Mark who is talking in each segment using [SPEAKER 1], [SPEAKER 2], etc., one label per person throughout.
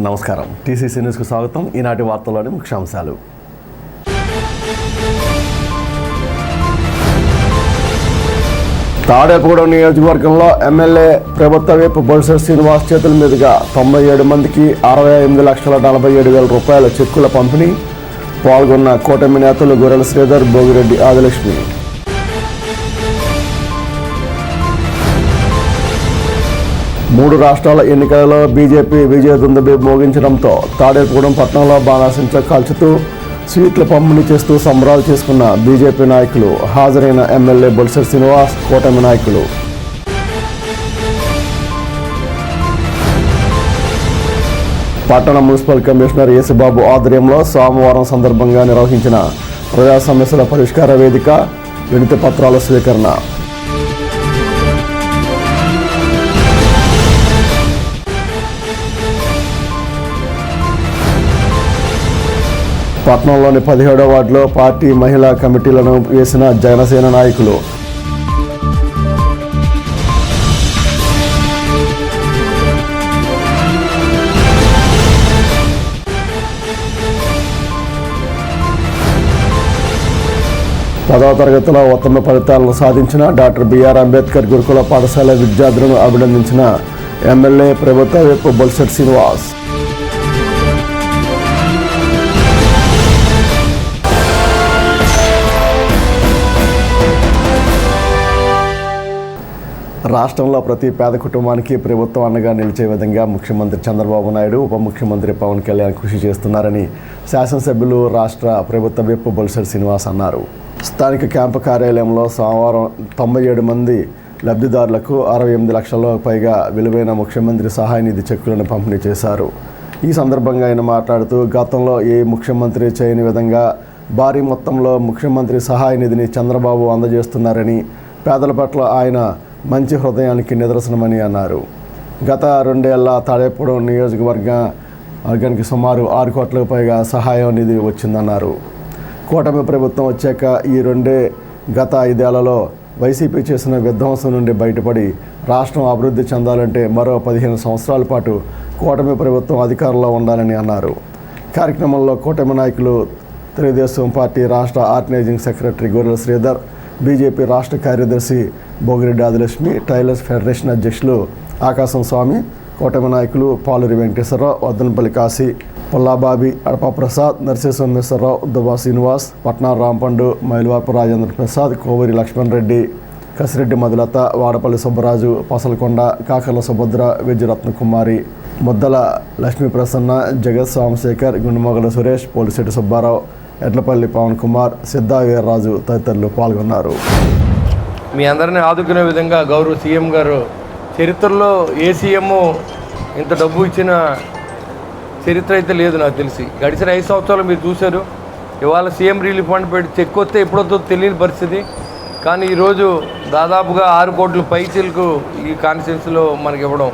[SPEAKER 1] నమస్కారం. టీసీసీ న్యూస్కు స్వాగతం. ఈనాటి వార్తల్లోని ముఖ్యాంశాలు. తాడేపూడి నియోజకవర్గంలో ఎమ్మెల్యే ప్రభుత్వ విప్ బొత్స శ్రీనివాస్ చేతుల మీదుగా 97 మందికి 68,47,000 రూపాయల చెక్కుల పంపిణీ. పాల్గొన్న కూటమి నేతలు గొర్రెల శ్రీధర్, భోగిరెడ్డి ఆదిలక్ష్మి. మూడు రాష్ట్రాల ఎన్నికలలో బీజేపీ విజయ దుందుబి మోగించడంతో తాడేపూడెం పట్టణంలో బాణాసంచా కాల్చుతూ స్వీట్లు పంపిణీ చేస్తూ సంబరాలు చేసుకున్న బీజేపీ నాయకులు. హాజరైన ఎమ్మెల్యే బొత్స శ్రీనివాస్, కూటమి నాయకులు. పట్టణ మున్సిపల్ కమిషనర్ యేసుబాబు ఆధ్వర్యంలో సోమవారం సందర్భంగా నిర్వహించిన ప్రజా సమస్యల పరిష్కార వేదిక, వినతి పత్రాల స్వీకరణ. పట్నంలోని 17వ వార్డులో పార్టీ మహిళా కమిటీలను వేసిన జనసేన నాయకులు. పదవ తరగతిలో ఉత్తమ ఫలితాలను సాధించిన డాక్టర్ బిఆర్ అంబేద్కర్ గురుకుల పాఠశాల విద్యార్థులను అభినందించిన ఎమ్మెల్యే ప్రభుత్వ విప్ బొత్స శ్రీనివాస్. రాష్ట్రంలో ప్రతి పేద కుటుంబానికి ప్రభుత్వం అండగా నిలిచే విధంగా ముఖ్యమంత్రి చంద్రబాబు నాయుడు, ఉప ముఖ్యమంత్రి పవన్ కళ్యాణ్ కృషి చేస్తున్నారని శాసనసభ్యులు, రాష్ట్ర ప్రభుత్వ విప్ బొత్స శ్రీనివాస్ అన్నారు. స్థానిక క్యాంపు కార్యాలయంలో సోమవారం 97 మంది లబ్ధిదారులకు 68 లక్షలకు పైగా విలువైన ముఖ్యమంత్రి సహాయ నిధి చెక్కులను పంపిణీ చేశారు. ఈ సందర్భంగా ఆయన మాట్లాడుతూ, గతంలో ఏ ముఖ్యమంత్రి చేయని విధంగా భారీ మొత్తంలో ముఖ్యమంత్రి సహాయ నిధిని చంద్రబాబు అందజేస్తున్నారని, పేదల పట్ల ఆయన మంచి హృదయానికి నిదర్శనమని అన్నారు. గత 2 ఏళ్ల తాడేపూడి నియోజకవర్గానికి సుమారు 6 కోట్లకు పైగా సహాయ నిధి వచ్చిందన్నారు. కూటమి ప్రభుత్వం వచ్చాక గత 5 ఏళ్లలో వైసీపీ చేసిన విధ్వంసం నుండి బయటపడి రాష్ట్రం అభివృద్ధి చెందాలంటే మరో 15 సంవత్సరాల పాటు కూటమి ప్రభుత్వం అధికారంలో ఉండాలని అన్నారు. కార్యక్రమంలో కూటమి నాయకులు, తెలుగుదేశం పార్టీ రాష్ట్ర ఆర్గనైజింగ్ సెక్రటరీ గొర్రెల శ్రీధర్, బీజేపీ రాష్ట్ర కార్యదర్శి భోగిరెడ్డి ఆదిలక్ష్మి, టైలర్స్ ఫెడరేషన్ అధ్యక్షులు ఆకాశం స్వామి, కూటమి నాయకులు పాలూరి వెంకటేశ్వరరావు, వద్దనపల్లి కాశీ, పుల్లాబాబి, అడప ప్రసాద్, నరసింహేశ్వరరావు, దుబ్బా శ్రీనివాస్, పట్నార్ రాంపండు, మైలవార్పు రాజేంద్ర ప్రసాద్, కోవూరి లక్ష్మణ్ రెడ్డి, కసిరెడ్డి మధులత, వాడపల్లి సుబ్బరాజు, పసలకొండ, కాకర్ల సుభద్ర, విజయరత్న కుమారి, ముద్దల లక్ష్మీ ప్రసన్న, జగత్ సోమశేఖర్, గుండుమొగల సురేష్, పోలిశెట్టి సుబ్బారావు, ఎడ్లపల్లి పవన్ కుమార్, సిద్ధా వీర్రాజు తదితరులు పాల్గొన్నారు.
[SPEAKER 2] మీ అందరినీ ఆదుకునే విధంగా గౌరవ సీఎం గారు, చరిత్రలో ఏ సీఎం ఇంత డబ్బు ఇచ్చిన చరిత్ర అయితే లేదు నాకు తెలిసి. గడిచిన 5 సంవత్సరాలు మీరు చూశారు. ఇవాళ సీఎం రిలీఫ్ ఫండ్ పెట్టి చెక్ వస్తే ఎప్పుడొద్దో తెలియని పరిస్థితి. కానీ ఈరోజు దాదాపుగా 6 కోట్ల పైచీలకు ఈ కాన్స్టిట్యున్సీలో మనకి ఇవ్వడం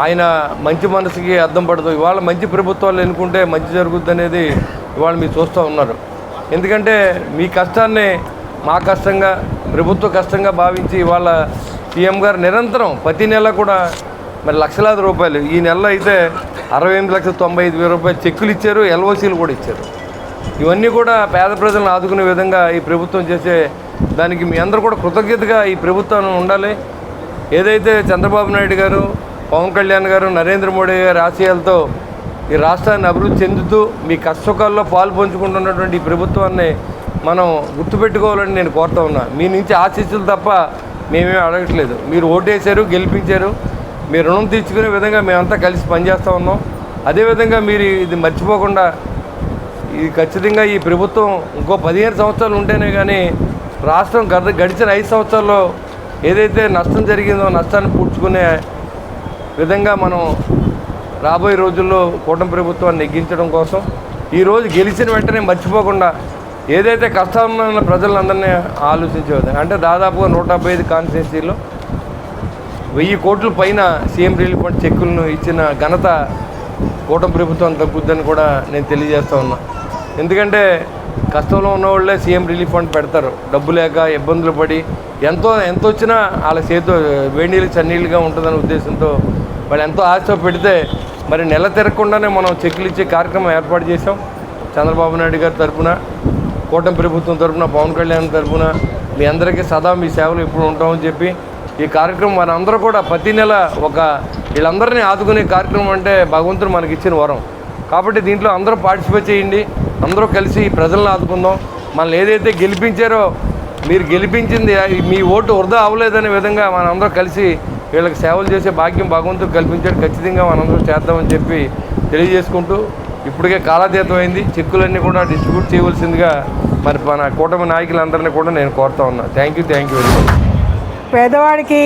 [SPEAKER 2] ఆయన మంచి మనసుకి అర్థం పడదు. ఇవాళ మంచి ప్రభుత్వాలు ఎన్నుకుంటే మంచి జరుగుద్ది అనేది ఇవాళ మీరు చూస్తూ ఉన్నారు. ఎందుకంటే మీ కష్టాన్ని మా కష్టంగా, ప్రభుత్వ కష్టంగా భావించి ఇవాళ సీఎం గారు నిరంతరం ప్రతి నెల కూడా మరి లక్షలాది రూపాయలు, ఈ నెలలో అయితే 68,95,000 రూపాయలు చెక్కులు ఇచ్చారు, ఎల్ఓసీలు కూడా ఇచ్చారు. ఇవన్నీ కూడా పేద ప్రజలను ఆదుకునే విధంగా ఈ ప్రభుత్వం చేసే దానికి మీ అందరూ కూడా కృతజ్ఞతగా ఈ ప్రభుత్వం ఉండాలి. ఏదైతే చంద్రబాబు నాయుడు గారు, పవన్ కళ్యాణ్ గారు, నరేంద్ర మోడీ గారి ఆశయాలతో ఈ రాష్ట్రాన్ని అభివృద్ధి చెందుతూ మీ కష్టసుఖాల్లో పాలు పంచుకుంటున్నటువంటి ఈ ప్రభుత్వాన్ని మనం గుర్తుపెట్టుకోవాలని నేను కోరుతా ఉన్నా. మీ నుంచి ఆశీస్సులు తప్ప మేమేమీ అడగట్లేదు. మీరు ఓటేశారు, గెలిపించారు. మీ రుణం తీర్చుకునే విధంగా మేమంతా కలిసి పనిచేస్తూ ఉన్నాం. అదేవిధంగా మీరు ఇది మర్చిపోకుండా, ఇది ఖచ్చితంగా ఈ ప్రభుత్వం ఇంకో 15 సంవత్సరాలు ఉంటేనే కానీ రాష్ట్రం గడిచిన 5 సంవత్సరాల్లో ఏదైతే నష్టం జరిగిందో నష్టాన్ని పూడ్చుకునే విధంగా మనం రాబోయే రోజుల్లో కూటమి ప్రభుత్వాన్ని నెగ్గించడం కోసం ఈరోజు గెలిచిన వెంటనే మర్చిపోకుండా ఏదైతే కష్టాల్లో ఉన్న ప్రజలందరినీ ఆలోచించే విధంగా, అంటే దాదాపుగా 175 కాన్స్టిట్యున్సీలో 1000 కోట్ల పైన సీఎం రిలీఫ్ ఫండ్ చెక్కులను ఇచ్చిన ఘనత కూటమి ప్రభుత్వం దక్కుద్దని కూడా నేను తెలియజేస్తూ ఉన్నా. ఎందుకంటే కష్టంలో ఉన్నవాళ్ళే సీఎం రిలీఫ్ ఫండ్ పెడతారు. డబ్బు లేక ఇబ్బందులు పడి ఎంత వచ్చినా వాళ్ళ చేతితో వేడినీళ్ళు చన్నీళ్ళుగా ఉంటుందనే ఉద్దేశంతో వాళ్ళు ఎంతో ఆశతో పెడితే మరి నెల తిరగకుండానే మనం చెక్కులు ఇచ్చే కార్యక్రమం ఏర్పాటు చేసాం. చంద్రబాబు నాయుడు గారి తరఫున, కూటమి ప్రభుత్వం తరఫున, పవన్ కళ్యాణ్ తరఫున మీ అందరికీ సదా మీ సేవలు ఎప్పుడు ఉంటామని చెప్పి ఈ కార్యక్రమం మనందరూ కూడా ప్రతి నెల వీళ్ళందరినీ ఆదుకునే కార్యక్రమం అంటే భగవంతుడు మనకి ఇచ్చిన వరం. కాబట్టి దీంట్లో అందరూ పార్టిసిపేట్ చేయండి, అందరూ కలిసి ప్రజలను ఆదుకుందాం. మనల్ని ఏదైతే గెలిపించారో మీరు గెలిపించింది మీ ఓటు వృధా అవ్వలేదనే విధంగా మనందరూ కలిసి వీళ్ళకి సేవలు చేసే భాగ్యం భగవంతుడు కల్పించాడు. ఖచ్చితంగా మనందరూ చేద్దామని చెప్పి తెలియజేసుకుంటూ ఇప్పటికే కాలాతీతం అయింది. చెక్కులన్నీ కూడా డిస్ట్రిబ్యూట్ చేయవలసిందిగా మరి మన కూటమి నాయకులందరినీ కూడా నేను కోరుతా ఉన్నా. Thank you very much.
[SPEAKER 3] పేదవాడికి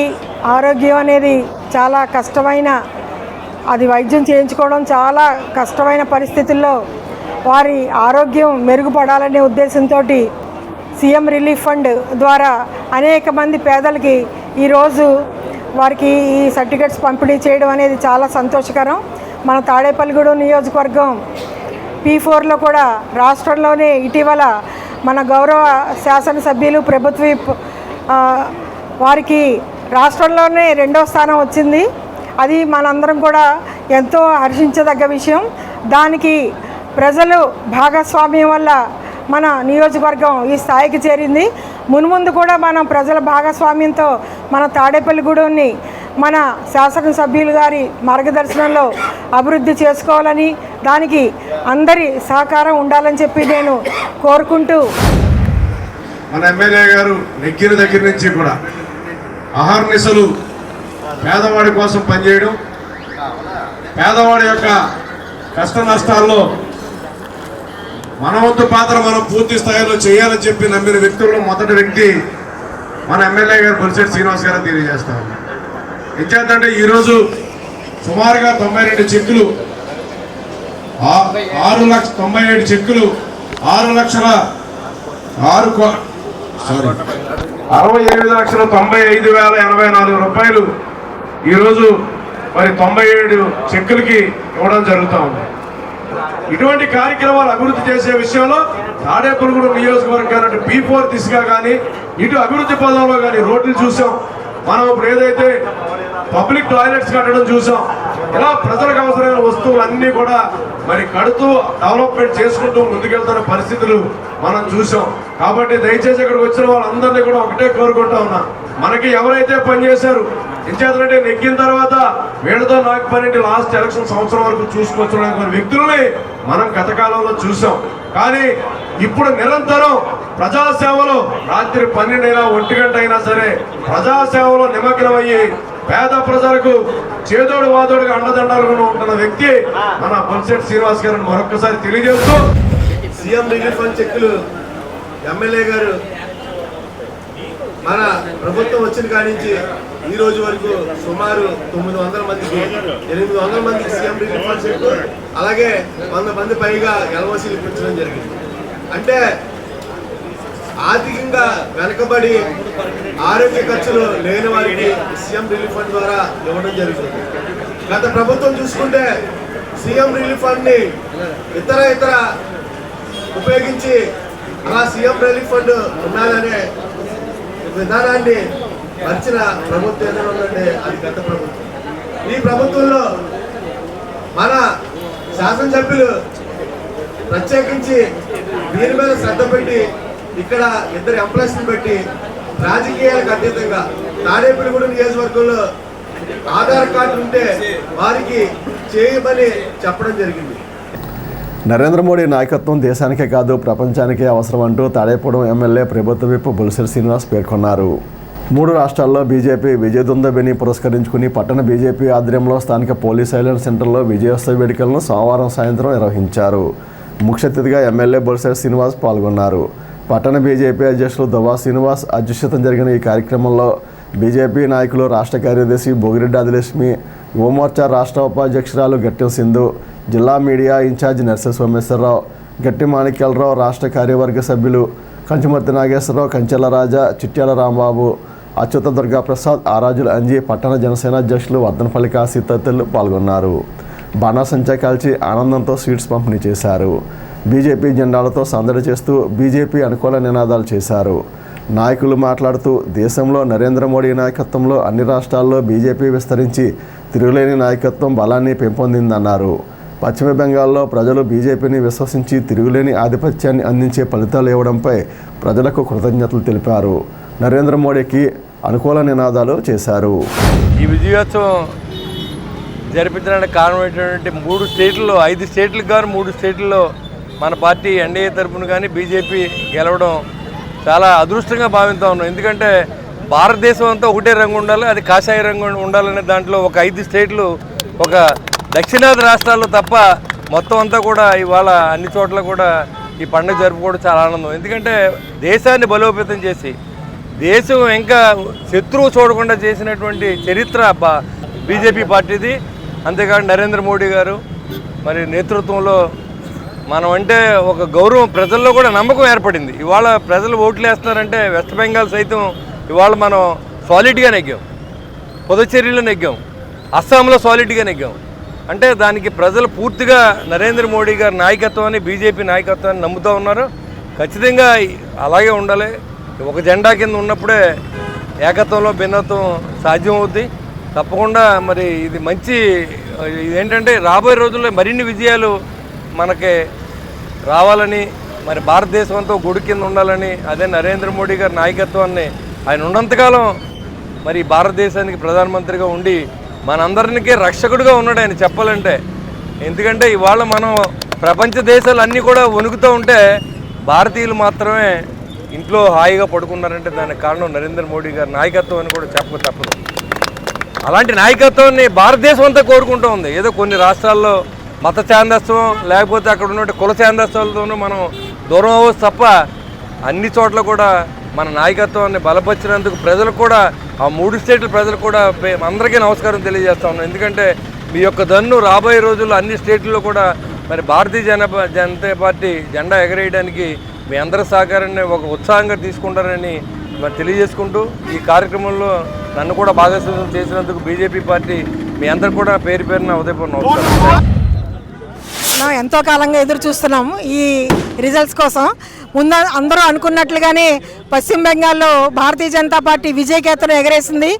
[SPEAKER 3] ఆరోగ్యం అనేది చాలా కష్టమైన, అది వైద్యం చేయించుకోవడం చాలా కష్టమైన పరిస్థితుల్లో వారి ఆరోగ్యం మెరుగుపడాలనే ఉద్దేశంతో సీఎం రిలీఫ్ ఫండ్ ద్వారా అనేక మంది పేదలకి ఈరోజు వారికి ఈ సర్టిఫికెట్స్ పంపిణీ చేయడం అనేది చాలా సంతోషకరం. మన తాడేపల్లిగూడెం నియోజకవర్గం P4లో కూడా రాష్ట్రంలోనే ఇటీవల మన గౌరవ శాసనసభ్యులు ప్రభుత్వ వారికి రాష్ట్రంలోనే 2వ స్థానం వచ్చింది. అది మనందరం కూడా ఎంతో హర్షించదగ్గ విషయం. దానికి ప్రజలు భాగస్వామ్యం వల్ల మన నియోజకవర్గం ఈ స్థాయికి చేరింది. మున్ముందు కూడా మనం ప్రజల భాగస్వామ్యంతో మన తాడేపల్లిగూడెంని మన శాసనసభ్యులు గారి మార్గదర్శనంలో అభివృద్ధి చేసుకోవాలని, దానికి అందరి సహకారం ఉండాలని చెప్పి నేను కోరుకుంటూ,
[SPEAKER 4] మన ఎమ్మెల్యే గారు నెగ్గిన దగ్గర నుంచి కూడా అహర్నిశలు పేదవాడి కోసం పనిచేయడం, పేదవాడి యొక్క కష్ట నష్టాల్లో మన వంతు పాత్ర మనం పూర్తి స్థాయిలో చేయాలని చెప్పి నమ్మిన వ్యక్తుల్లో మొదటి వ్యక్తి మన ఎమ్మెల్యే గారు బొలిశెట్టి శ్రీనివాస్ గారు తెలియజేస్తా ఉన్నాం. ఎంచేతంటే ఈరోజు సుమారుగా 92 చెక్కులు 6,97 చెక్కులు 67,95,084 రూపాయలు ఈరోజు మరి 97 చెక్కులకి ఇవ్వడం జరుగుతూ ఉంది. ఇటువంటి కార్యక్రమాలు అభివృద్ధి చేసే విషయంలో తాడేపల్లిగూడెం నియోజకవర్గాన్ని P4 దిశగా కానీ ఇటు అభివృద్ధి పదంలో కానీ రోడ్లు చూసాం. మనం ఇప్పుడు ఏదైతే పబ్లిక్ టాయిలెట్స్ కట్టడం చూసాం. ఇలా ప్రజలకు అవసరమైన వస్తువులన్నీ కూడా మరి కడుతూ డెవలప్మెంట్ చేసుకుంటూ ముందుకెళ్తున్న పరిస్థితులు మనం చూసాం. కాబట్టి దయచేసి ఇక్కడికి వచ్చిన వాళ్ళందరినీ కూడా ఒకటే కోరుకుంటా ఉన్నా, మనకి ఎవరైతే పనిచేశారు ఇంచేతంటే నెగ్గిన తర్వాత వీళ్ళతో నాకు పని లాస్ట్ ఎలక్షన్ సంవత్సరం వరకు చూసుకొచ్చిన వ్యక్తుల్ని మనం గత కాలంలో చూసాం. కానీ ఇప్పుడు నిరంతరం ప్రజాసేవలో రాత్రి 12 అయినా 1 గంట అయినా సరే ప్రజాసేవలో నిమగ్నమయ్యి పేద ప్రజలకు చేదోడు వాదోడుగా అండదండాలుగా ఉంటున్న వ్యక్తి మన బొలిశెట్టి శ్రీనివాస్ గారిని మరొకసారి తెలియజేస్తూ, సీఎం రిలీఫ్ ఫండ్ చెక్కులు ఎమ్మెల్యే గారు మన ప్రభుత్వం వచ్చిన కాడి నుంచి ఈ రోజు వరకు సుమారు 900 మందికి 800 మందికి సీఎం రిలీఫ్ ఫండ్ చెక్కు, అలాగే 100 మంది పైగా ఎల్ఓసీలు ఇప్పించడం జరిగింది. అంటే ఆర్థికంగా వెనకబడి ఆరోగ్య ఖర్చులు లేని వారికి సీఎం రిలీఫ్ ఫండ్ ద్వారా ఇవ్వడం జరుగుతుంది. గత ప్రభుత్వం చూసుకుంటే సీఎం రిలీఫ్ ఫండ్ని ఇతర ఉపయోగించి అలా సీఎం రిలీఫ్ ఫండ్ ఉన్నదనే విధానాన్ని మర్చిన ప్రభుత్వం ఏదైనా ఉందంటే అది గత ప్రభుత్వం. ఈ ప్రభుత్వంలో మన శాసనసభ్యులు ప్రత్యేకించి దీని మీద శ్రద్ధ పెట్టి ఇక్కడ 2 ఎంప్లాయీస్ని పెట్టి రాజకీయాలకు అతీతంగా తాడేపల్లిగూడెం నియోజకవర్గంలో ఆధార్ కార్డు ఉంటే వారికి చేయమని చెప్పడం జరిగింది.
[SPEAKER 1] నరేంద్ర మోడీ నాయకత్వం దేశానికే కాదు ప్రపంచానికే అవసరం అంటూ తాడేపూడెం ఎమ్మెల్యే ప్రభుత్వ విప్ బొలిశెట్టి శ్రీనివాస్ పేర్కొన్నారు. 3 రాష్ట్రాల్లో బీజేపీ విజయదుందుభిని పురస్కరించుకుని పట్టణ బీజేపీ ఆధ్వర్యంలో స్థానిక పోలీస్ సైలెన్స్ సెంటర్లో విజయోత్సవ వేడుకలను సోమవారం సాయంత్రం నిర్వహించారు. ముఖ్య అతిథిగా ఎమ్మెల్యే బొలిశెట్టి శ్రీనివాస్ పాల్గొన్నారు. పట్టణ బీజేపీ అధ్యక్షులు దవ్వా శ్రీనివాస్ అధ్యక్షతన జరిగిన ఈ కార్యక్రమంలో బీజేపీ నాయకులు రాష్ట్ర కార్యదర్శి బోగిరెడ్డి ఆదిలక్ష్మి, యువమోర్చా రాష్ట్ర ఉపాధ్యక్షురాలు గట్టెం సింధు, జిల్లా మీడియా ఇన్ఛార్జ్ నర్సె సోమేశ్వరరావు, గట్టి మాణిక్యాలరావు, రాష్ట్ర కార్యవర్గ సభ్యులు కంచుమర్తి నాగేశ్వరరావు, కంచెల రాజా, చిట్యాల రాంబాబు, అచ్యుత దుర్గాప్రసాద్, ఆరాజుల అంజీ, పట్టణ జనసేన అధ్యక్షులు వర్ధనపల్లి కాశీ తదితరులు పాల్గొన్నారు. బాణాసంచా కాల్చి ఆనందంతో స్వీట్స్ పంపిణీ చేశారు. బీజేపీ జెండాలతో సందడి చేస్తూ బీజేపీ అనుకూల నినాదాలు చేశారు. నాయకులు మాట్లాడుతూ దేశంలో నరేంద్ర మోడీ నాయకత్వంలో అన్ని రాష్ట్రాల్లో బీజేపీ విస్తరించి తిరుగులేని నాయకత్వం బలాన్ని పెంపొందిందన్నారు. పశ్చిమ బెంగాల్లో ప్రజలు బీజేపీని విశ్వసించి తిరుగులేని ఆధిపత్యాన్ని అందించే ఫలితాలు ఇవ్వడంపై ప్రజలకు కృతజ్ఞతలు తెలిపారు. నరేంద్ర మోడీకి అనుకూల నినాదాలు చేశారు.
[SPEAKER 2] ఈ విజయోత్సవం జరిపించడానికి కారణమైనటువంటి 3 స్టేట్లలో 5 స్టేట్లకు గాను 3 స్టేట్లలో మన పార్టీ ఎన్డీఏ తరఫున కానీ బీజేపీ గెలవడం చాలా అదృష్టంగా భావిస్తూ ఉన్నాం. ఎందుకంటే భారతదేశం అంతా ఒకటే రంగు ఉండాలి, అది కాషాయ రంగు ఉండాలనే దాంట్లో ఒక 5 స్టేట్లు, ఒక దక్షిణాది రాష్ట్రాల్లో తప్ప మొత్తం అంతా కూడా ఇవాళ అన్ని చోట్ల కూడా ఈ పండుగ జరుపుకోవడం చాలా ఆనందం. ఎందుకంటే దేశాన్ని బలోపేతం చేసి దేశం ఇంకా శత్రువు చూడకుండా చేసినటువంటి చరిత్ర బీజేపీ పార్టీది. అంతేకాదు నరేంద్ర మోడీ గారు మరి నేతృత్వంలో మనం అంటే ఒక గౌరవం, ప్రజల్లో కూడా నమ్మకం ఏర్పడింది. ఇవాళ ప్రజలు ఓట్లు వేస్తున్నారంటే వెస్ట్ బెంగాల్ సైతం ఇవాళ మనం సాలిడ్గా నెగ్గాం, పుదుచ్చేరిలో నెగ్గాం, అస్సాంలో సాలిడ్గా నెగ్గాం. అంటే దానికి ప్రజలు పూర్తిగా నరేంద్ర మోడీ గారి నాయకత్వాన్ని, బీజేపీ నాయకత్వాన్ని నమ్ముతూ ఉన్నారు. ఖచ్చితంగా అలాగే ఉండాలి. ఒక జెండా కింద ఉన్నప్పుడే ఏకత్వంలో భిన్నత్వం సాధ్యం అవుద్ది. తప్పకుండా మరి ఇది మంచి, ఇదేంటంటే రాబోయే రోజుల్లో మరిన్ని విజయాలు మనకి రావాలని, మరి భారతదేశం అంతా గుడి కింద ఉండాలని, అదే నరేంద్ర మోడీ గారి నాయకత్వాన్ని ఆయన ఉన్నంతకాలం మరి భారతదేశానికి ప్రధానమంత్రిగా ఉండి మనందరికీ రక్షకుడిగా ఉన్నాడు ఆయన చెప్పాలంటే. ఎందుకంటే ఇవాళ మనం ప్రపంచ దేశాలు అన్నీ కూడా వణుకుతూ ఉంటే భారతీయులు మాత్రమే ఇంట్లో హాయిగా పడుకున్నారంటే దానికి కారణం నరేంద్ర మోడీ గారి నాయకత్వం అని కూడా చెప్పక తప్పదు. అలాంటి నాయకత్వాన్ని భారతదేశం అంతా కోరుకుంటూ ఉంది. ఏదో కొన్ని రాష్ట్రాల్లో మత ఛాందస్వం లేకపోతే అక్కడ ఉన్నటువంటి కుల ఛాందస్వాలతోనూ మనం దూరం అవ్వచ్చు తప్ప అన్ని చోట్ల కూడా మన నాయకత్వాన్ని బలపరిచినందుకు ప్రజలకు కూడా, ఆ 3 స్టేట్ల ప్రజలు కూడా అందరికీ నమస్కారం తెలియజేస్తా ఉన్నాం. ఎందుకంటే మీ యొక్క దన్ను రాబోయే రోజుల్లో అన్ని స్టేట్లలో కూడా మరి భారతీయ జనతా పార్టీ జెండా ఎగరేయడానికి మీ అందరి సహకారాన్ని ఒక ఉత్సాహంగా తీసుకుంటారని మరి తెలియజేసుకుంటూ ఈ కార్యక్రమంలో నన్ను కూడా భాగస్వామ్యం చేసినందుకు బీజేపీ పార్టీ మీ అందరు కూడా పేరు పేరున ఉదయపూర్ణ నమస్కారం.
[SPEAKER 3] ఎంతో కాలంగా ఎదురు చూస్తున్నాము ఈ రిజల్ట్స్ కోసం. ముందు అందరూ అనుకున్నట్లుగానే పశ్చిమ బెంగాల్లో భారతీయ జనతా పార్టీ విజయకేతను ఎగరేసింది.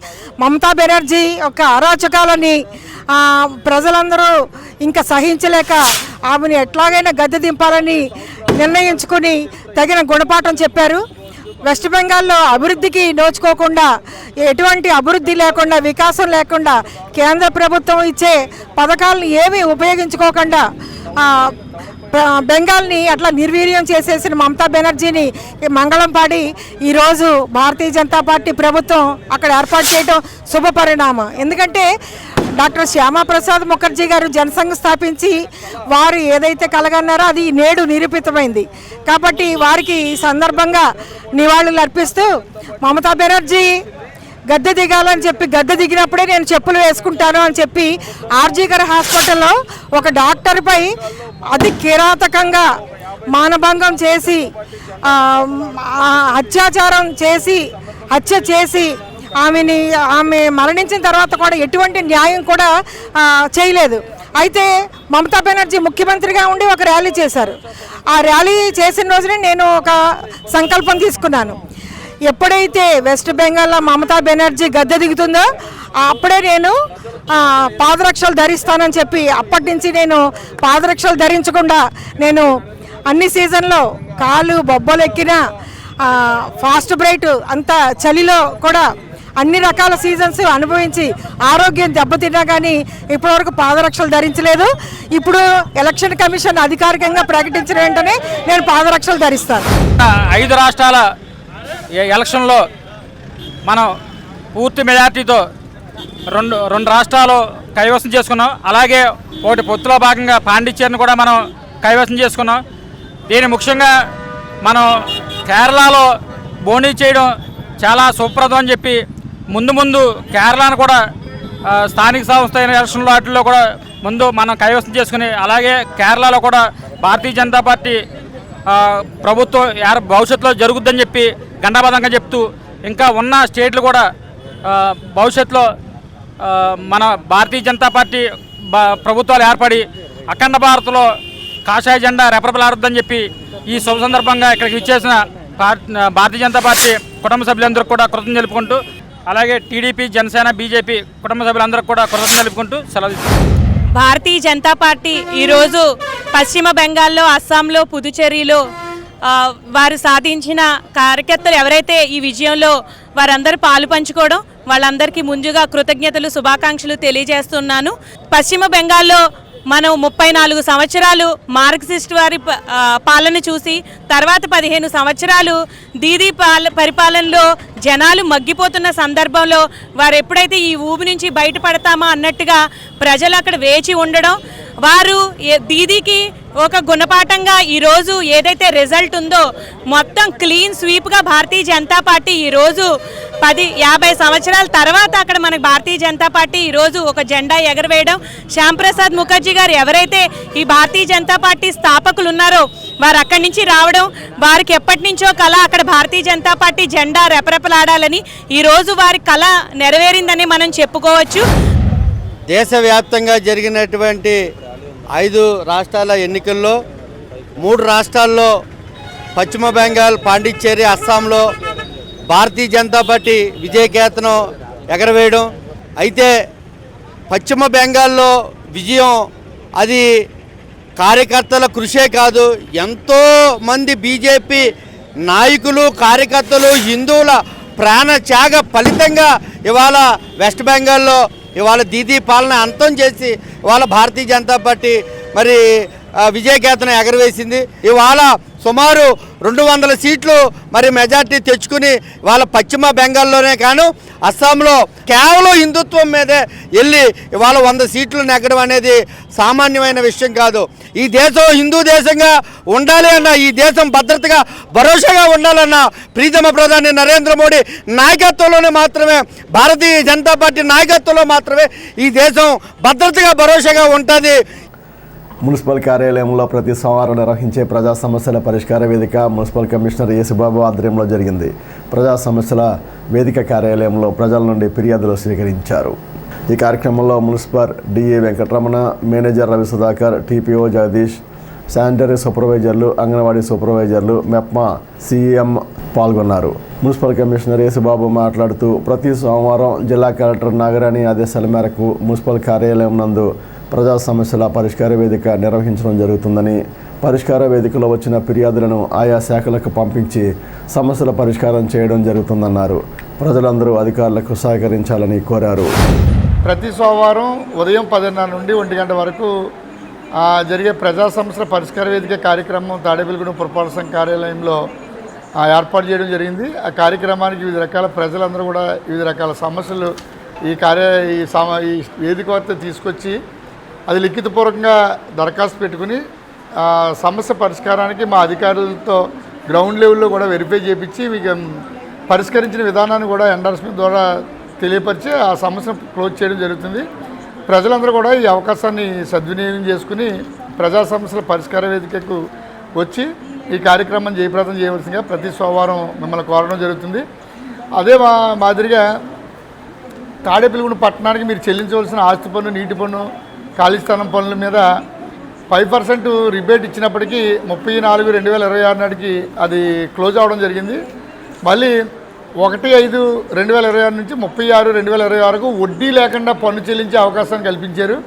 [SPEAKER 3] మమతా బెనర్జీ యొక్క అరాచకాలని ప్రజలందరూ ఇంకా సహించలేక ఆమెను ఎట్లాగైనా గద్దె దింపాలని నిర్ణయించుకుని తగిన గుణపాఠం చెప్పారు. వెస్ట్ బెంగాల్లో అభివృద్ధికి నోచుకోకుండా, ఎటువంటి అభివృద్ధి లేకుండా, వికాసం లేకుండా, కేంద్ర ప్రభుత్వం ఇచ్చే పథకాలను ఏమీ ఉపయోగించుకోకుండా బెంగాల్ని అట్లా నిర్వీర్యం చేసేసిన మమతా బెనర్జీని మంగళం పాడి ఈరోజు భారతీయ జనతా పార్టీ ప్రభుత్వం అక్కడ ఏర్పాటు చేయడం శుభ పరిణామం. ఎందుకంటే డాక్టర్ శ్యామాప్రసాద్ ముఖర్జీ గారు జనసంఘ్ స్థాపించి వారు ఏదైతే కలగన్నారో అది నేడు నిరూపితమైంది. కాబట్టి వారికి ఈ సందర్భంగా నివాళులు అర్పిస్తూ మమతా బెనర్జీ గద్దె దిగాలని చెప్పి గద్దె దిగినప్పుడే నేను చెప్పులు వేసుకుంటాను అని చెప్పి ఆర్జీకర్ హాస్పిటల్లో ఒక డాక్టర్పై అతి కిరాతకంగా మానభంగం చేసి అత్యాచారం చేసి హత్య చేసి ఆమె మరణించిన తర్వాత కూడా ఎటువంటి న్యాయం కూడా చేయలేదు. అయితే మమతా బెనర్జీ ముఖ్యమంత్రిగా ఉండి ఒక ర్యాలీ చేశారు. ఆ ర్యాలీ చేసిన రోజునే నేను ఒక సంకల్పం తీసుకున్నాను. ఎప్పుడైతే వెస్ట్ బెంగాల్లో మమతా బెనర్జీ గద్దె దిగుతుందో అప్పుడే నేను పాదరక్షలు ధరిస్తానని చెప్పి అప్పటి నుంచి నేను పాదరక్షలు ధరించకుండా నేను అన్ని సీజన్లో కాలు బొబ్బలు ఎక్కిన ఫాస్ట్ బ్రైట్ అంత చలిలో కూడా అన్ని రకాల సీజన్స్ అనుభవించి ఆరోగ్యం దెబ్బతిన్నా కానీ ఇప్పటివరకు పాదరక్షలు ధరించలేదు. ఇప్పుడు ఎలక్షన్ కమిషన్ అధికారికంగా ప్రకటించిన వెంటనే నేను పాదరక్షలు ధరిస్తాను.
[SPEAKER 5] 5 రాష్ట్రాల ఎలక్షన్లో మనం పూర్తి మెజార్టీతో రెండు రాష్ట్రాలు కైవసం చేసుకున్నాం. అలాగే ఒకటి పొత్తులో భాగంగా పాండిచ్చేరిని కూడా మనం కైవసం చేసుకున్నాం. దీని ముఖ్యంగా మనం కేరళలో బోనీ చేయడం చాలా సుప్రదం అని చెప్పి ముందు కేరళను కూడా స్థానిక సంస్థ ఎలక్షన్లో వాటిల్లో కూడా ముందు మనం కైవసం చేసుకుని, అలాగే కేరళలో కూడా భారతీయ జనతా పార్టీ ప్రభుత్వం భవిష్యత్తులో జరుగుద్దని చెప్పి గండాబద్ధంగా చెప్తూ, ఇంకా ఉన్న స్టేట్లు కూడా భవిష్యత్తులో మన భారతీయ జనతా పార్టీ ప్రభుత్వాలు ఏర్పడి అఖండ భారత్లో కాషాయ జెండా రెపరెపలాడుద్దని చెప్పి ఈ శుభ సందర్భంగా ఇక్కడికి విచ్చేసిన భారతీయ జనతా పార్టీ కుటుంబ సభ్యులందరూ కూడా కృతజ్ఞతలు తెలుపుకుంటూ, అలాగే టీడీపీ, జనసేన, బీజేపీ కుటుంబ సభ్యులందరూ కూడా కృతజ్ఞతలు తెలుపుకుంటూ సెలవు తీసుకుంటాం.
[SPEAKER 6] భారతీయ జనతా పార్టీ ఈరోజు పశ్చిమ బెంగాల్లో, అస్సాంలో, పుదుచ్చేరిలో వారు సాధించిన కార్యకర్తలు ఎవరైతే ఈ విజయంలో వారందరూ పాలు పంచుకోవడం, వాళ్ళందరికీ ముందుగా కృతజ్ఞతలు, శుభాకాంక్షలు తెలియజేస్తున్నాను. పశ్చిమ బెంగాల్లో మనం 34 సంవత్సరాలు మార్క్సిస్ట్ వారి పాలన చూసి, తర్వాత 15 సంవత్సరాలు దీదీ పరిపాలనలో జనాలు మగ్గిపోతున్న సందర్భంలో వారు ఎప్పుడైతే ఈ ఊబి నుంచి బయటపడతామా అన్నట్టుగా ప్రజలు అక్కడ వేచి ఉండడం, వారు దీదీకి ఒక గుణపాఠంగా ఈరోజు ఏదైతే రిజల్ట్ ఉందో మొత్తం క్లీన్ స్వీప్గా భారతీయ జనతా పార్టీ ఈరోజు 50 సంవత్సరాల తర్వాత అక్కడ మనకు భారతీయ జనతా పార్టీ ఈరోజు ఒక జెండా ఎగరవేయడం, శ్యాంప్రసాద్ ముఖర్జీ గారు ఎవరైతే ఈ భారతీయ జనతా పార్టీ స్థాపకులు ఉన్నారో వారు అక్కడి నుంచి రావడం, వారికి ఎప్పటి నుంచో కళ అక్కడ భారతీయ జనతా పార్టీ జెండా రెపరెపలాడాలని, ఈరోజు వారి కళ నెరవేరిందని మనం చెప్పుకోవచ్చు.
[SPEAKER 7] దేశవ్యాప్తంగా జరిగినటువంటి 5 రాష్ట్రాల ఎన్నికల్లో 3 రాష్ట్రాల్లో పశ్చిమ బెంగాల్, పాండిచ్చేరి, అస్సాంలో భారతీయ జనతా పార్టీ విజయకేతనం ఎగరవేయడం. అయితే పశ్చిమ బెంగాల్లో విజయం అది కార్యకర్తల కృషే కాదు, ఎంతోమంది బీజేపీ నాయకులు, కార్యకర్తలు, హిందువుల ప్రాణత్యాగ ఫలితంగా ఇవాళ వెస్ట్ బెంగాల్లో ఇవాళ దీదీ పాలన అంతం చేసి ఇవాళ భారతీయ జనతా పార్టీ మరి విజయకేతనం ఎగరవేసింది. ఇవాళ సుమారు 200 సీట్లు మరి మెజార్టీ తెచ్చుకుని ఇవాళ పశ్చిమ బెంగాల్లోనే కాను అస్సాంలో కేవలం హిందుత్వం మీదే వెళ్ళి ఇవాళ 100 సీట్లు నెగ్గడం అనేది సామాన్యమైన విషయం కాదు. ఈ దేశం హిందూ దేశంగా ఉండాలి అన్న, ఈ దేశం భద్రతగా భరోసాగా ఉండాలన్న ప్రీతమ ప్రధాని నరేంద్ర మోడీ నాయకత్వంలోనే మాత్రమే, భారతీయ జనతా పార్టీ నాయకత్వంలో మాత్రమే ఈ దేశం భద్రతగా భరోసాగా ఉంటుంది.
[SPEAKER 1] మున్సిపల్ కార్యాలయంలో ప్రతి సోమవారం నిర్వహించే ప్రజా సమస్యల పరిష్కార వేదిక మున్సిపల్ కమిషనర్ యేసుబాబు ఆధ్వర్యంలో జరిగింది. ప్రజా సమస్యల వేదిక కార్యాలయంలో ప్రజల నుండి ఫిర్యాదులు స్వీకరించారు. ఈ కార్యక్రమంలో municipal DA Venkataramana, manager Ravi Sudhakar, TPO Jagadish, sanitary సూపర్వైజర్లు, అంగన్వాడీ సూపర్వైజర్లు, మెప్మా సీఎం పాల్గొన్నారు. మున్సిపల్ కమిషనర్ యేసుబాబు మాట్లాడుతూ ప్రతి సోమవారం జిల్లా కలెక్టర్ నాగరాణి ఆదేశాల మేరకు మున్సిపల్ కార్యాలయం నందు ప్రజా సమస్యల పరిష్కార వేదిక నిర్వహించడం జరుగుతుందని, పరిష్కార వేదికలో వచ్చిన ఫిర్యాదులను ఆయా శాఖలకు పంపించి సమస్యల పరిష్కారం చేయడం జరుగుతుందన్నారు. ప్రజలందరూ అధికారులకు సహకరించాలని కోరారు.
[SPEAKER 8] ప్రతి సోమవారం ఉదయం 10:30 నుండి 1 గంట వరకు జరిగే ప్రజా సమస్యల పరిష్కార వేదిక కార్యక్రమం తాడేపల్లిగూడెం పురపాలక సంఘ కార్యాలయంలో ఏర్పాటు చేయడం జరిగింది. ఆ కార్యక్రమానికి వివిధ రకాల ప్రజలందరూ కూడా వివిధ రకాల సమస్యలు ఈ వేదిక వద్ద తీసుకొచ్చి అది లిఖితపూర్వకంగా దరఖాస్తు పెట్టుకుని సమస్య పరిష్కారానికి మా అధికారులతో గ్రౌండ్ లెవెల్లో కూడా వెరిఫై చేయించి మీకు పరిష్కరించిన విధానాన్ని కూడా ఎండార్స్మెంట్ ద్వారా తెలియపరిచి ఆ సమస్యను క్లోజ్ చేయడం జరుగుతుంది. ప్రజలందరూ కూడా ఈ అవకాశాన్ని సద్వినియోగం చేసుకుని ప్రజా సమస్యల పరిష్కార వేదికకు వచ్చి ఈ కార్యక్రమం జయప్రదం చేయవలసిందిగా ప్రతి సోమవారం మిమ్మల్ని కోరడం జరుగుతుంది. అదే మాదిరిగా తాడేపల్లిగూడెం పట్టణానికి మీరు చెల్లించవలసిన ఆస్తి పన్ను, నీటి పన్ను, ఖాళీ స్థలం పనుల మీద 5% రిబేట్ ఇచ్చినప్పటికీ 30/4/2026 నాటికి అది క్లోజ్ అవ్వడం జరిగింది. మళ్ళీ 1/5/2026 నుంచి 30/6/2026కు వడ్డీ లేకుండా పన్ను చెల్లించే అవకాశాన్ని కల్పించారు.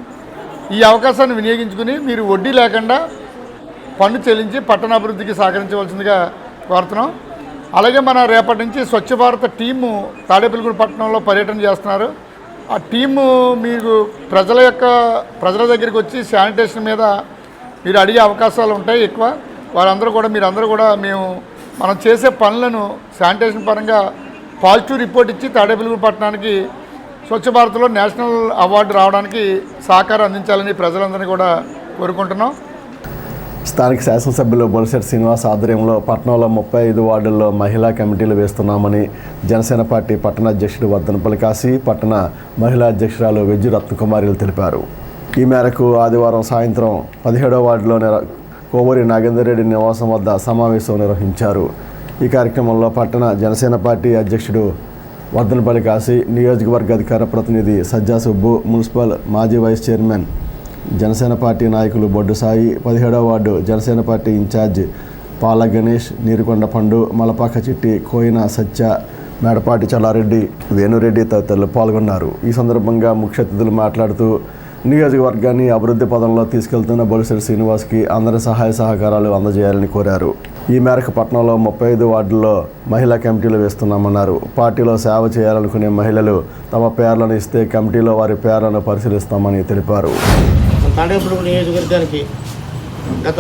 [SPEAKER 8] ఈ అవకాశాన్ని వినియోగించుకుని మీరు వడ్డీ లేకుండా పన్ను చెల్లించి పట్టణాభివృద్ధికి సహకరించవలసిందిగా కోరుతున్నాం. అలాగే మన రేపటి నుంచి స్వచ్ఛ భారత్ టీము తాడేపల్లిగూడెం పట్టణంలో పర్యటన చేస్తున్నారు. ఆ టీము మీకు ప్రజల దగ్గరికి వచ్చి శానిటేషన్ మీద మీరు అడిగే అవకాశాలు ఉంటాయి ఎక్కువ. వారందరూ కూడా మీరందరూ కూడా మనం చేసే పనులను శానిటేషన్ పరంగా పాజిటివ్ రిపోర్ట్ ఇచ్చి తాడేపల్లిగూడెం పట్టణానికి స్వచ్ఛ భారత్లో నేషనల్ అవార్డు రావడానికి సహకారం అందించాలని ప్రజలందరినీ కూడా కోరుకుంటున్నాం.
[SPEAKER 1] స్థానిక శాసనసభ్యులు బొలిశెట్టి శ్రీనివాస్ ఆధ్వర్యంలో పట్టణంలో 35 వార్డుల్లో మహిళా కమిటీలు వేస్తున్నామని జనసేన పార్టీ పట్టణ అధ్యక్షుడు వర్ధనపల్లి కాశీ, పట్టణ మహిళా అధ్యక్షురాలు వెజ్జు రత్నకుమారిలు తెలిపారు. ఈ మేరకు ఆదివారం సాయంత్రం 17వ వార్డులో కోవూరి నాగేందర్ రెడ్డి నివాసం వద్ద సమావేశం నిర్వహించారు. ఈ కార్యక్రమంలో పట్టణ జనసేన పార్టీ అధ్యక్షుడు వర్ధనపల్లి కాశీ, నియోజకవర్గ అధికార ప్రతినిధి సజ్జా సుబ్బు, మున్సిపల్ మాజీ వైస్ చైర్మన్ జనసేన పార్టీ నాయకులు బొడ్డు సాయి, 17వ ward Janasena party incharge Pala Ganesh, Neerukonda పండు, మలపాక చిట్టి, కోయిన సత్య, మేడపాటి చల్లారెడ్డి, వేణురెడ్డి తదితరులు పాల్గొన్నారు. ఈ సందర్భంగా ముఖ్య అతిథులు మాట్లాడుతూ నియోజకవర్గాన్ని అభివృద్ధి పదంలో తీసుకెళ్తున్న బొలిశెట్టి శ్రీనివాస్కి అందరి సహాయ సహకారాలు అందజేయాలని కోరారు. ఈ మేరకు పట్టణంలో 35 వార్డుల్లో మహిళా కమిటీలు వేస్తున్నామన్నారు. పార్టీలో సేవ చేయాలనుకునే మహిళలు తమ పేర్లను ఇస్తే కమిటీలో వారి పేర్లను పరిశీలిస్తామని తెలిపారు.
[SPEAKER 9] తాడేపల్లి నియోజకవర్గానికి గత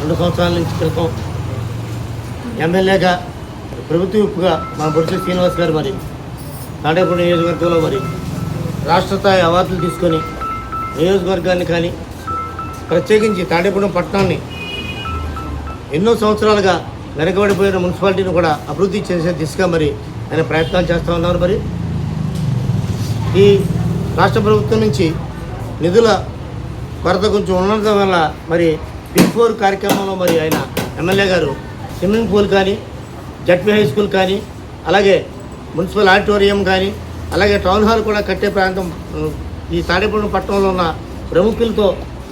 [SPEAKER 9] 2 సంవత్సరాల నుంచి క్రితం ఎమ్మెల్యేగా ప్రభుత్వ విప్పుగా మన బొలిశెట్టి శ్రీనివాస్ గారు మరి తాడేపల్లి నియోజకవర్గంలో మరి రాష్ట్ర స్థాయి అవార్డులు తీసుకొని నియోజకవర్గాన్ని కానీ ప్రత్యేకించి తాడేపల్లి పట్టణాన్ని ఎన్నో సంవత్సరాలుగా వెనకబడిపోయిన మున్సిపాలిటీని కూడా అభివృద్ధి చేసే దిశగా మరి ఆయన ప్రయత్నాలు చేస్తూ ఉన్నారు. మరి ఈ రాష్ట్ర ప్రభుత్వం నుంచి నిధుల కొరత కొంచెం ఉండడం వల్ల మరి P4 కార్యక్రమంలో మరి ఆయన ఎమ్మెల్యే గారు స్విమ్మింగ్ పూల్ కానీ, జడ్పీ హై స్కూల్ కానీ, అలాగే మున్సిపల్ ఆడిటోరియం కానీ, అలాగే టౌన్ హాల్ కూడా కట్టే ప్రాంతం ఈ తాడేపల్లి పట్టణంలో ఉన్న ప్రముఖులతో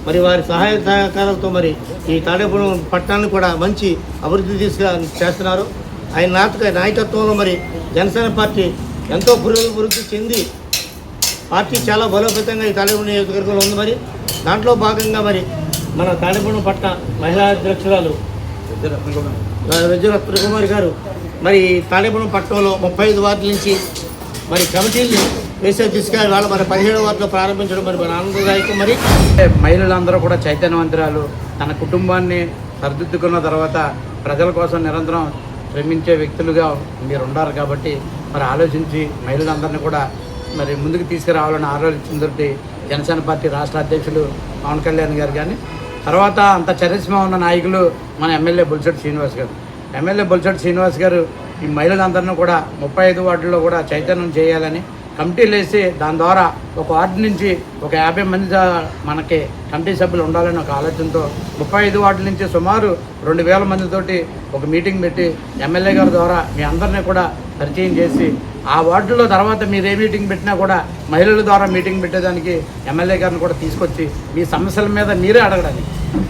[SPEAKER 9] మరి వారి సహాయ సహకారాలతో మరి ఈ తాడేపల్లి పట్టణాన్ని కూడా మంచి అభివృద్ధి దిశగా చేస్తున్నారు. ఆయన నాయకత్వంలో మరి జనసేన పార్టీ ఎంతో పురోగతి చెంది పార్టీ చాలా బలోపేతంగా ఈ తాడేపల్లి నియోజకవర్గంలో ఉంది. మరి దాంట్లో భాగంగా మరి మన తాడేపల్లి పట్టణ మహిళా అధ్యక్షురాలు విజయరత్నకుమారి గారు మరి తాడేపల్లి పట్టణంలో 35 వార్డుల నుంచి మరి కమిటీలు వేసే దిశగా ఇవాళ మరి 17వ వార్డులో ప్రారంభించడం మరి మన ఆనందదాయకం. మరి
[SPEAKER 5] మహిళలందరూ కూడా చైతన్యవంతురాలు, తన కుటుంబాన్ని సరిదిద్దుకున్న తర్వాత ప్రజల కోసం నిరంతరం శ్రమించే వ్యక్తులుగా మీరు ఉన్నారు. కాబట్టి మరి ఆలోచించి మహిళలందరినీ కూడా మరి ముందుకు తీసుకురావాలని ఆలోచించి జనసేన పార్టీ రాష్ట్ర అధ్యక్షులు పవన్ కళ్యాణ్ గారు కానీ, తర్వాత అంత చరిస్మా ఉన్న నాయకులు మన ఎమ్మెల్యే బొలిశెట్టి శ్రీనివాస్ గారు. ఎమ్మెల్యే బొలిశెట్టి శ్రీనివాస్ గారు ఈ మహిళలందరినీ కూడా 35 వార్డుల్లో కూడా చైతన్యం చేయాలని కమిటీలు వేసి దాని ద్వారా ఒక వార్డు నుంచి ఒక 50 మంది మనకి కమిటీ సభ్యులు ఉండాలని ఒక ఆలోచనతో 35 వార్డుల నుంచి సుమారు 2000 మందితోటి ఒక మీటింగ్ పెట్టి ఎమ్మెల్యే గారి ద్వారా మీ అందరినీ కూడా పరిచయం చేసి ఆ వార్డులో తర్వాత మీరు ఏ మీటింగ్ పెట్టినా కూడా మహిళల ద్వారా మీటింగ్ పెట్టేదానికి ఎమ్మెల్యే గారిని కూడా తీసుకొచ్చి మీ సమస్యల మీద మీరే అడగడానికి.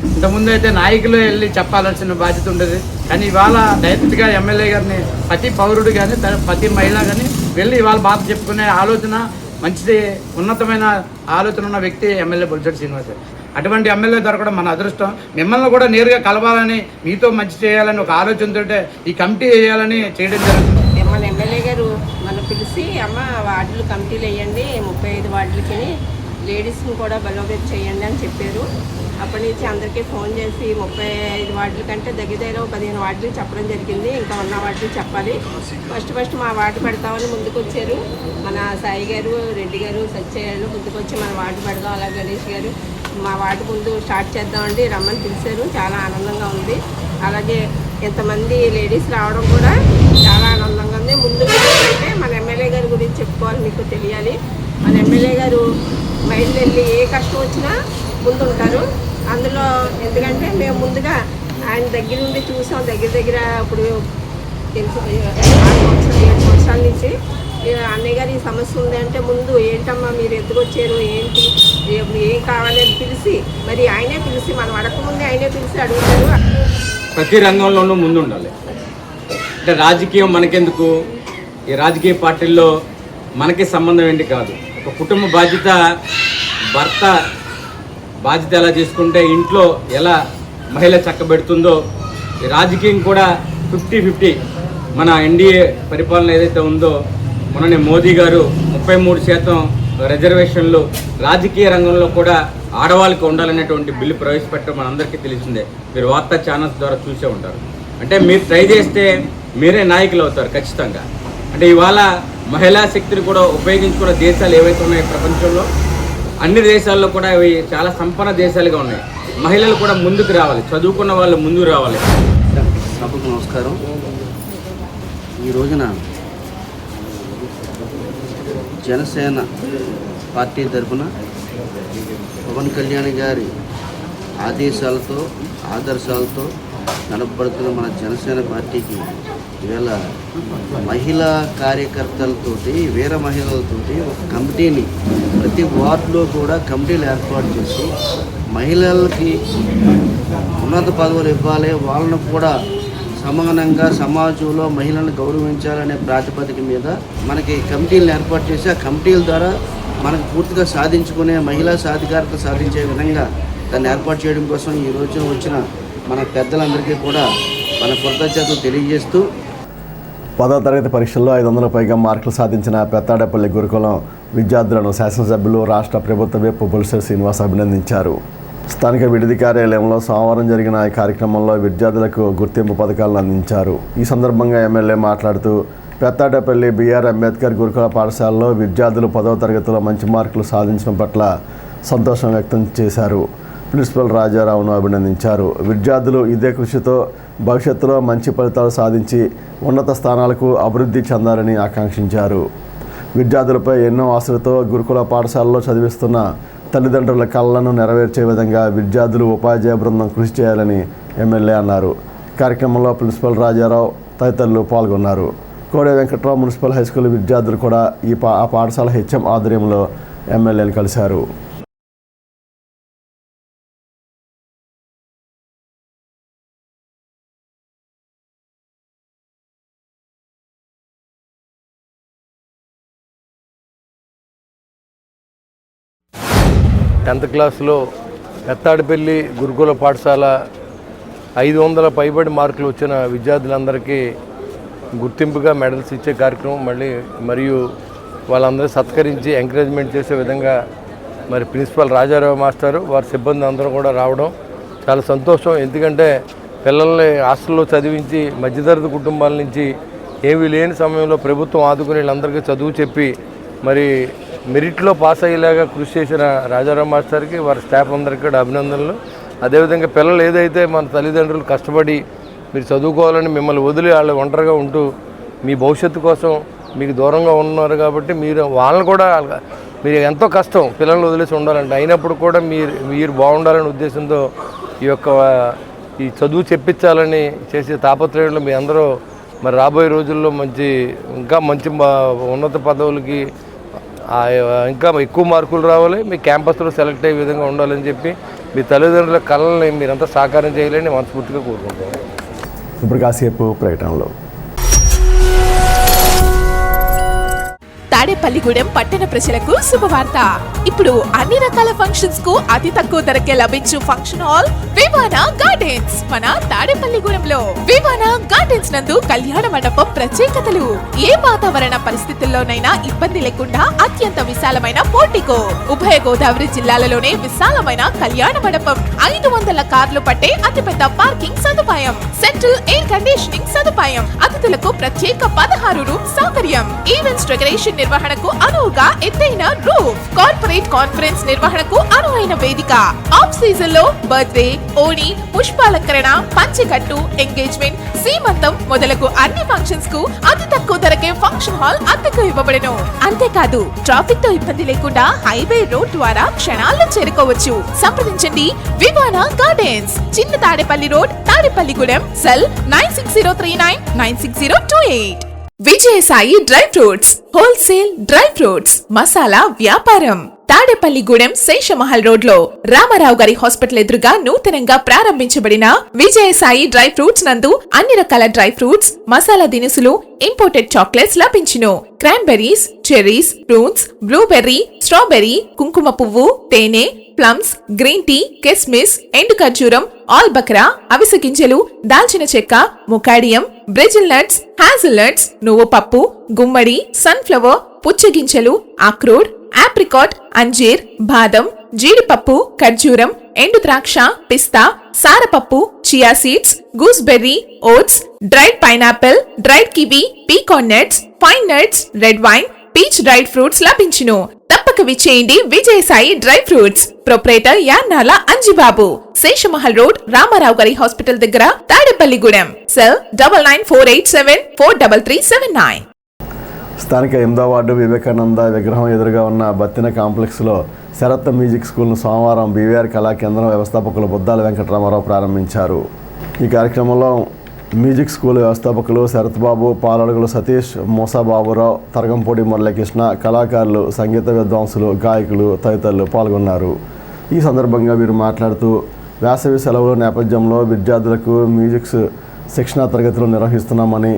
[SPEAKER 5] ఇంతకుముందు అయితే నాయకులు వెళ్ళి చెప్పాల్సిన బాధ్యత ఉండేది, కానీ ఇవాళ డైరెక్ట్గా ఎమ్మెల్యే గారిని ప్రతి పౌరుడు కానీ ప్రతి మహిళ కానీ వెళ్ళి ఇవాళ బాధ చెప్పుకునే ఆలోచన, మంచి ఉన్నతమైన ఆలోచన ఉన్న వ్యక్తి ఎమ్మెల్యే బొలిశెట్టి శ్రీనివాస్. అటువంటి ఎమ్మెల్యే దొరకడం మన అదృష్టం. మిమ్మల్ని కూడా నేరుగా కలవాలని, మీతో మంచి చేయాలని ఒక ఆలోచనతో ఈ కమిటీ వేయాలని చేయడం జరుగుతుంది.
[SPEAKER 10] మన ఎమ్మెల్యే గారు నన్ను పిలిచి అమ్మ వార్డులు కమిటీలు వేయండి, 35 వార్డులకి లేడీస్ని కూడా బలోపేతం చేయండి అని చెప్పారు. అప్పటి నుంచి అందరికీ ఫోన్ చేసి 35 వార్డుల కంటే దగ్గర 15 వార్డులు చెప్పడం జరిగింది. ఇంకా ఉన్న వార్డులు చెప్పాలి. ఫస్ట్ మా వార్డు పెడతామని ముందుకు వచ్చారు. మన సాయి గారు, రెడ్డి గారు, సత్య గారు ముందుకు వచ్చి మన వార్డు పెడదాం, అలాగే గణేష్ గారు మా వార్డు ముందు స్టార్ట్ చేద్దామండి రమ్మని పిలిచారు. చాలా ఆనందంగా ఉంది. అలాగే ఎంతమంది లేడీస్ రావడం కూడా చాలా ఆనందంగా ఉంది. ముందుగా అంటే మన ఎమ్మెల్యే గారి గురించి చెప్పుకోవాలి, మీకు తెలియాలి. మన ఎమ్మెల్యే గారు మహిళలు వెళ్ళి ఏ కష్టం వచ్చినా ముందుంటారు. అందులో ఎందుకంటే మేము ముందుగా ఆయన దగ్గర నుండి చూసాం. దగ్గర ఇప్పుడు తెలుసు 7 సంవత్సరాల నుంచి అన్నయ్య గారు ఈ సమస్య ఉంది అంటే ముందు ఏంటమ్మా మీరు ఎందుకు వచ్చారు, ఏంటి, ఏం కావాలి అని పిలిచి మరి ఆయనే పిలిచి మనం అడగకముందే ఆయనే పిలిచి అడుగుతారు.
[SPEAKER 5] ప్రతి రంగంలోనూ ముందు ఉండాలి. అంటే రాజకీయం మనకెందుకు, ఈ రాజకీయ పార్టీల్లో మనకి సంబంధం ఏంటి కాదు. ఒక కుటుంబ బాధ్యత, భర్త బాధ్యత ఎలా చేసుకుంటే ఇంట్లో ఎలా మహిళ చక్కబెడుతుందో ఈ రాజకీయం కూడా 50-50. మన ఎన్డీఏ పరిపాలన ఏదైతే ఉందో మొన్ననే మోదీ గారు 33% రిజర్వేషన్లు రాజకీయ రంగంలో కూడా ఆడవాళ్ళకి ఉండాలనేటువంటి బిల్లు ప్రవేశపెట్టడం మనందరికీ తెలిసిందే. మీరు వార్తా ఛానల్స్ ద్వారా చూసే ఉంటారు. అంటే మీరు ట్రై చేస్తే మీరే నాయకులు అవుతారు ఖచ్చితంగా. అంటే ఇవాళ మహిళా శక్తిని కూడా ఉపయోగించుకున్న దేశాలు ఏవైతే ఉన్నాయో ప్రపంచంలో అన్ని దేశాల్లో కూడా ఇవి చాలా సంపన్న దేశాలుగా ఉన్నాయి. మహిళలు కూడా ముందుకు రావాలి, చదువుకున్న వాళ్ళు ముందుకు రావాలి.
[SPEAKER 11] సభకు నమస్కారం. ఈ రోజున జనసేన పార్టీ తరఫున పవన్ కళ్యాణ్ గారి ఆదేశాలతో ఆదర్శాలతో నడపబడుతున్న మన జనసేన పార్టీకి ఇవాళ మహిళా కార్యకర్తలతోటి వీర మహిళలతోటి ఒక కమిటీని ప్రతి వార్డులో కూడా కమిటీలు ఏర్పాటు చేసి మహిళలకి ఉన్నత పదవులు ఇవ్వాలి, వాళ్ళను కూడా సమానంగా సమాజంలో మహిళలను గౌరవించాలనే ప్రాతిపదిక మీద మనకి కమిటీలను ఏర్పాటు చేసి ఆ కమిటీల ద్వారా మనకు పూర్తిగా సాధించుకునే మహిళా సాధికారత సాధించే విధంగా దాన్ని ఏర్పాటు చేయడం కోసం ఈ రోజు వచ్చిన మన పెద్దలందరికీ కూడా మన కృతజ్ఞతలు తెలియజేస్తూ
[SPEAKER 1] 10వ తరగతి పరీక్షల్లో 500 పైగా మార్కులు సాధించిన పెత్తాడపల్లి గురుకులం విద్యార్థులను శాసనసభ్యులు రాష్ట్ర ప్రభుత్వ విప్ బొల్సర్ శ్రీనివాస్ అభినందించారు. స్థానిక విడిది కార్యాలయంలో సోమవారం జరిగిన ఈ కార్యక్రమంలో విద్యార్థులకు గుర్తింపు పథకాలను అందించారు. ఈ సందర్భంగా ఎమ్మెల్యే మాట్లాడుతూ పెత్తాడపల్లి బిఆర్ అంబేద్కర్ గురుకుల పాఠశాలలో విద్యార్థులు 10వ తరగతిలో మంచి మార్కులు సాధించడం పట్ల సంతోషం వ్యక్తం చేశారు. ప్రిన్సిపల్ రాజారావును అభినందించారు. విద్యార్థులు ఇదే కృషితో భవిష్యత్తులో మంచి ఫలితాలు సాధించి ఉన్నత స్థానాలకు అభివృద్ధి చెందాలని ఆకాంక్షించారు. విద్యార్థులపై ఎన్నో ఆశలతో గురుకుల పాఠశాలలో చదివిస్తున్న తల్లిదండ్రుల కళలను నెరవేర్చే విధంగా విద్యార్థులు ఉపాధ్యాయ బృందం కృషి చేయాలని ఎమ్మెల్యే అన్నారు. కార్యక్రమంలో ప్రిన్సిపల్ రాజారావు తదితరులు పాల్గొన్నారు. కోడే వెంకట్రావు మున్సిపల్ హైస్కూల్ విద్యార్థులు కూడా ఆ పాఠశాల హెచ్ఎం ఆధ్వర్యంలో ఎమ్మెల్యేని కలిశారు.
[SPEAKER 2] టెన్త్ క్లాస్లో పెత్తాడపల్లి గురుకుల పాఠశాల 500 పైబడి మార్కులు వచ్చిన విద్యార్థులందరికీ గుర్తింపుగా మెడల్స్ ఇచ్చే కార్యక్రమం మరియు వాళ్ళందరూ సత్కరించి ఎంకరేజ్మెంట్ చేసే విధంగా మరి ప్రిన్సిపల్ రాజారావు మాస్టారు వారి సిబ్బంది అందరూ కూడా రావడం చాలా సంతోషం. ఎందుకంటే పిల్లల్ని హాస్టల్లో చదివించి మధ్యతరగతి కుటుంబాల నుంచి ఏమీ లేని సమయంలో ప్రభుత్వం ఆదుకుని వీళ్ళందరికీ చదువు చెప్పి మరి మెరిట్లో పాస్ అయ్యేలాగా కృషి చేసిన రాజారావు మాస్టర్కి వారి స్టాఫ్ అందరికీ కూడా అభినందనలు. అదేవిధంగా పిల్లలు ఏదైతే మన తల్లిదండ్రులు కష్టపడి మీరు చదువుకోవాలని మిమ్మల్ని వదిలి వాళ్ళు ఒంటరిగా ఉంటూ మీ భవిష్యత్తు కోసం మీకు దూరంగా ఉన్నారు కాబట్టి మీరు వాళ్ళని కూడా మీరు ఎంతో కష్టం పిల్లల్ని వదిలేసి ఉండాలంటే అయినప్పుడు కూడా మీరు బాగుండాలనే ఉద్దేశంతో ఈ చదువు చెప్పించాలని చేసే తాపత్రయంలో మీ అందరూ మరి రాబోయే రోజుల్లో ఇంకా మంచి ఉన్నత పదవులకి ఇంకా ఎక్కువ మార్కులు రావాలి, మీ క్యాంపస్లో సెలెక్ట్ అయ్యే విధంగా ఉండాలని చెప్పి మీ తల్లిదండ్రుల కళల్ని మీరంతా సాకారం చేయాలని మనస్ఫూర్తిగా కోరుకుంటున్నాను.
[SPEAKER 1] ఇప్పుడు కాసేపు ప్రకటనలో
[SPEAKER 12] తాడేపల్లిగూడెం పట్టణ ప్రజలకు శుభవార్త. ఇప్పుడు అన్ని రకాల ఫంక్షన్స్ కు అతి తక్కువ ధరకే లభించు ఫంక్షన్ హాల్ వివానా గార్డెన్స్ మన తాడేపల్లిగూడెంలో. వివానా గార్డెన్స్ నందు కళ్యాణ మండపం ప్రత్యేకతలు. ఏ వాతావరణ పరిస్థితుల్లోనైనా ఇబ్బంది లేకుండా అత్యంత విశాలమైన పోర్టికో, ఉభయ గోదావరి జిల్లాలలోనే విశాలమైన కళ్యాణ మండపం, 500 కార్లు పట్టే అతిపెద్ద పార్కింగ్ సదుపాయం, సెంట్రల్ ఎయిర్ కండిషనింగ్ సదుపాయం, అతిథులకు ప్రత్యేక 16 రూమ్ సౌకర్యం, ఈవెంట్స్ డెకరేషన్ నిర్వహణకు అనువుగా ఎత్తైన రూఫ్, కార్పొరేట్ కాన్ఫరెన్స్ నిర్వహణకు అనువైన వేదిక, ఆఫ్ సీజన్ లో బర్త్డే, ఓణి, పుష్పాలంకరణ, పంచెకట్టు, ఎంగేజ్మెంట్, సీమంతం మొదలగు అన్ని ఫంక్షన్స్ కు అతి తక్కువ ధరకే ఫంక్షన్ హాల్ అద్దెకు ఇవ్వబడును. అంతేకాదు ట్రాఫిక్ తో ఇబ్బంది లేకుండా హైవే రోడ్ ద్వారా క్షణాల్లో చేరుకోవచ్చు. సంప్రదించండి వివానా గార్డెన్స్, చిన్న Tadepalli road, Tadepalligudem. Cell 9603996028. Vijayasai dry fruits wholesale dry fruits masala వ్యాపారం. తాడేపల్లిగూడెం శేషమహల్ రోడ్ లో రామారావు గారి హాస్పిటల్ ఎదురుగా నూతనంగా ప్రారంభించబడిన విజయసాయి డ్రై ఫ్రూట్స్ నందు అన్ని రకాల డ్రై ఫ్రూట్స్, మసాలా దినుసులు, ఇంపోర్టెడ్ చాక్లెట్స్ లభించును. Cranberries, cherries, prunes, blueberry, strawberry, కుంకుమ పువ్వు, తేనె, ప్లమ్స్, గ్రీన్ టీ, కిస్మిస్, ఎండు ఖర్జూరం, ఆల్ బక్రా, అవిసె గింజలు, దాల్చిన చెక్క, ముకాడియం, బ్రెజిల్ నట్స్, హ్యాజిల్ నట్స్, నువ్వు పప్పు, గుమ్మడి, సన్ఫ్లవర్, పుచ్చగింజలు, అక్రోడ్, ఆప్రికాట్, అంజీర్, బాదం, జీడిపప్పు, ఖర్జూరం, ఎండు ద్రాక్ష, పిస్తా, సారపప్పు, chia seeds, gooseberry, oats, dried pineapple, dried kiwi, pecan nuts, pine nuts, red wine, peach dried fruits లభించును. తప్పక విచ్చేయండి Vijayasai dry fruits. Proprietor Yannala Anjibabu, Seshamahal road, Ramarao గారి హాస్పిటల్ దగ్గర, తాడేపల్లిగూడెం. సెల్ 9948743379.
[SPEAKER 1] స్థానిక 8వ వార్డు వివేకానంద విగ్రహం ఎదురుగా ఉన్న బత్తిన కాంప్లెక్స్లో శరత్ మ్యూజిక్ స్కూల్ను సోమవారం బీవీఆర్ కళా కేంద్రం వ్యవస్థాపకులు బుద్దాల వెంకటరామారావు ప్రారంభించారు. ఈ కార్యక్రమంలో మ్యూజిక్ స్కూల్ వ్యవస్థాపకులు శరత్ బాబు, పాలడుగులు సతీష్, మూసా బాబురావు, తరగంపూడి మురళీకృష్ణ, కళాకారులు, సంగీత విద్వాంసులు, గాయకులు తదితరులు పాల్గొన్నారు. ఈ సందర్భంగా వీరు మాట్లాడుతూ వేసవి సెలవుల నేపథ్యంలో విద్యార్థులకు శిక్షణా తరగతులు నిర్వహిస్తున్నామని,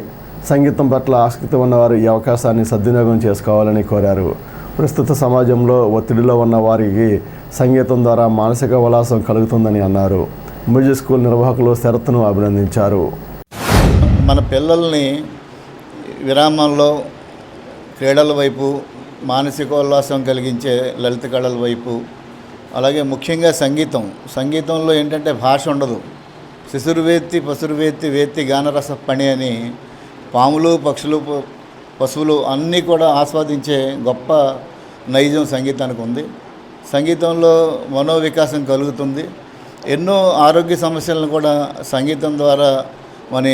[SPEAKER 1] సంగీతం పట్ల ఆసక్తి ఉన్నవారు ఈ అవకాశాన్ని సద్వినియోగం చేసుకోవాలని కోరారు. ప్రస్తుత సమాజంలో ఒత్తిడిలో ఉన్న వారికి సంగీతం ద్వారా మానసిక ఉల్లాసం కలుగుతుందని అన్నారు. మ్యూజిక్ స్కూల్ నిర్వాహకులు శరత్ను అభినందించారు.
[SPEAKER 8] మన పిల్లల్ని విరామంలో క్రీడల వైపు, మానసిక ఉల్లాసం కలిగించే లలిత కళల వైపు, అలాగే ముఖ్యంగా సంగీతంలో ఏంటంటే భాష ఉండదు. శిశుర్వేత్తి పశుర్వేత్తి వేత్తి గానరస పణి అని పాములు, పక్షులు, పశువులు అన్నీ కూడా ఆస్వాదించే గొప్ప నైజం సంగీతానికి ఉంది. సంగీతంలో మనోవికాసం కలుగుతుంది. ఎన్నో ఆరోగ్య సమస్యలను కూడా సంగీతం ద్వారా మన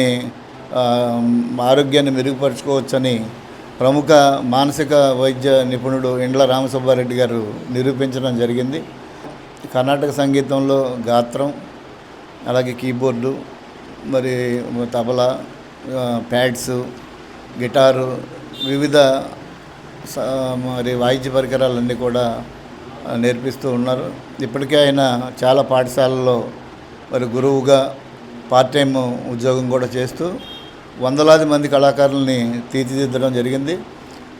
[SPEAKER 8] ఆరోగ్యాన్ని మెరుగుపరుచుకోవచ్చని ప్రముఖ మానసిక వైద్య నిపుణుడు ఇండ్ల రామసుబ్బారెడ్డి గారు నిరూపించడం జరిగింది. కర్ణాటక సంగీతంలో గాత్రం, అలాగే కీబోర్డు, మరి తబలా, ప్యాడ్స్, గిటారు, వివిధ మరి వాయిద్య పరికరాలన్నీ కూడా నేర్పిస్తూ ఉన్నారు. ఇప్పటికే ఆయన చాలా పాఠశాలల్లో మరి గురువుగా పార్ట్ టైం ఉద్యోగం కూడా చేస్తూ వందలాది మంది కళాకారుల్ని తీర్చిదిద్దడం జరిగింది.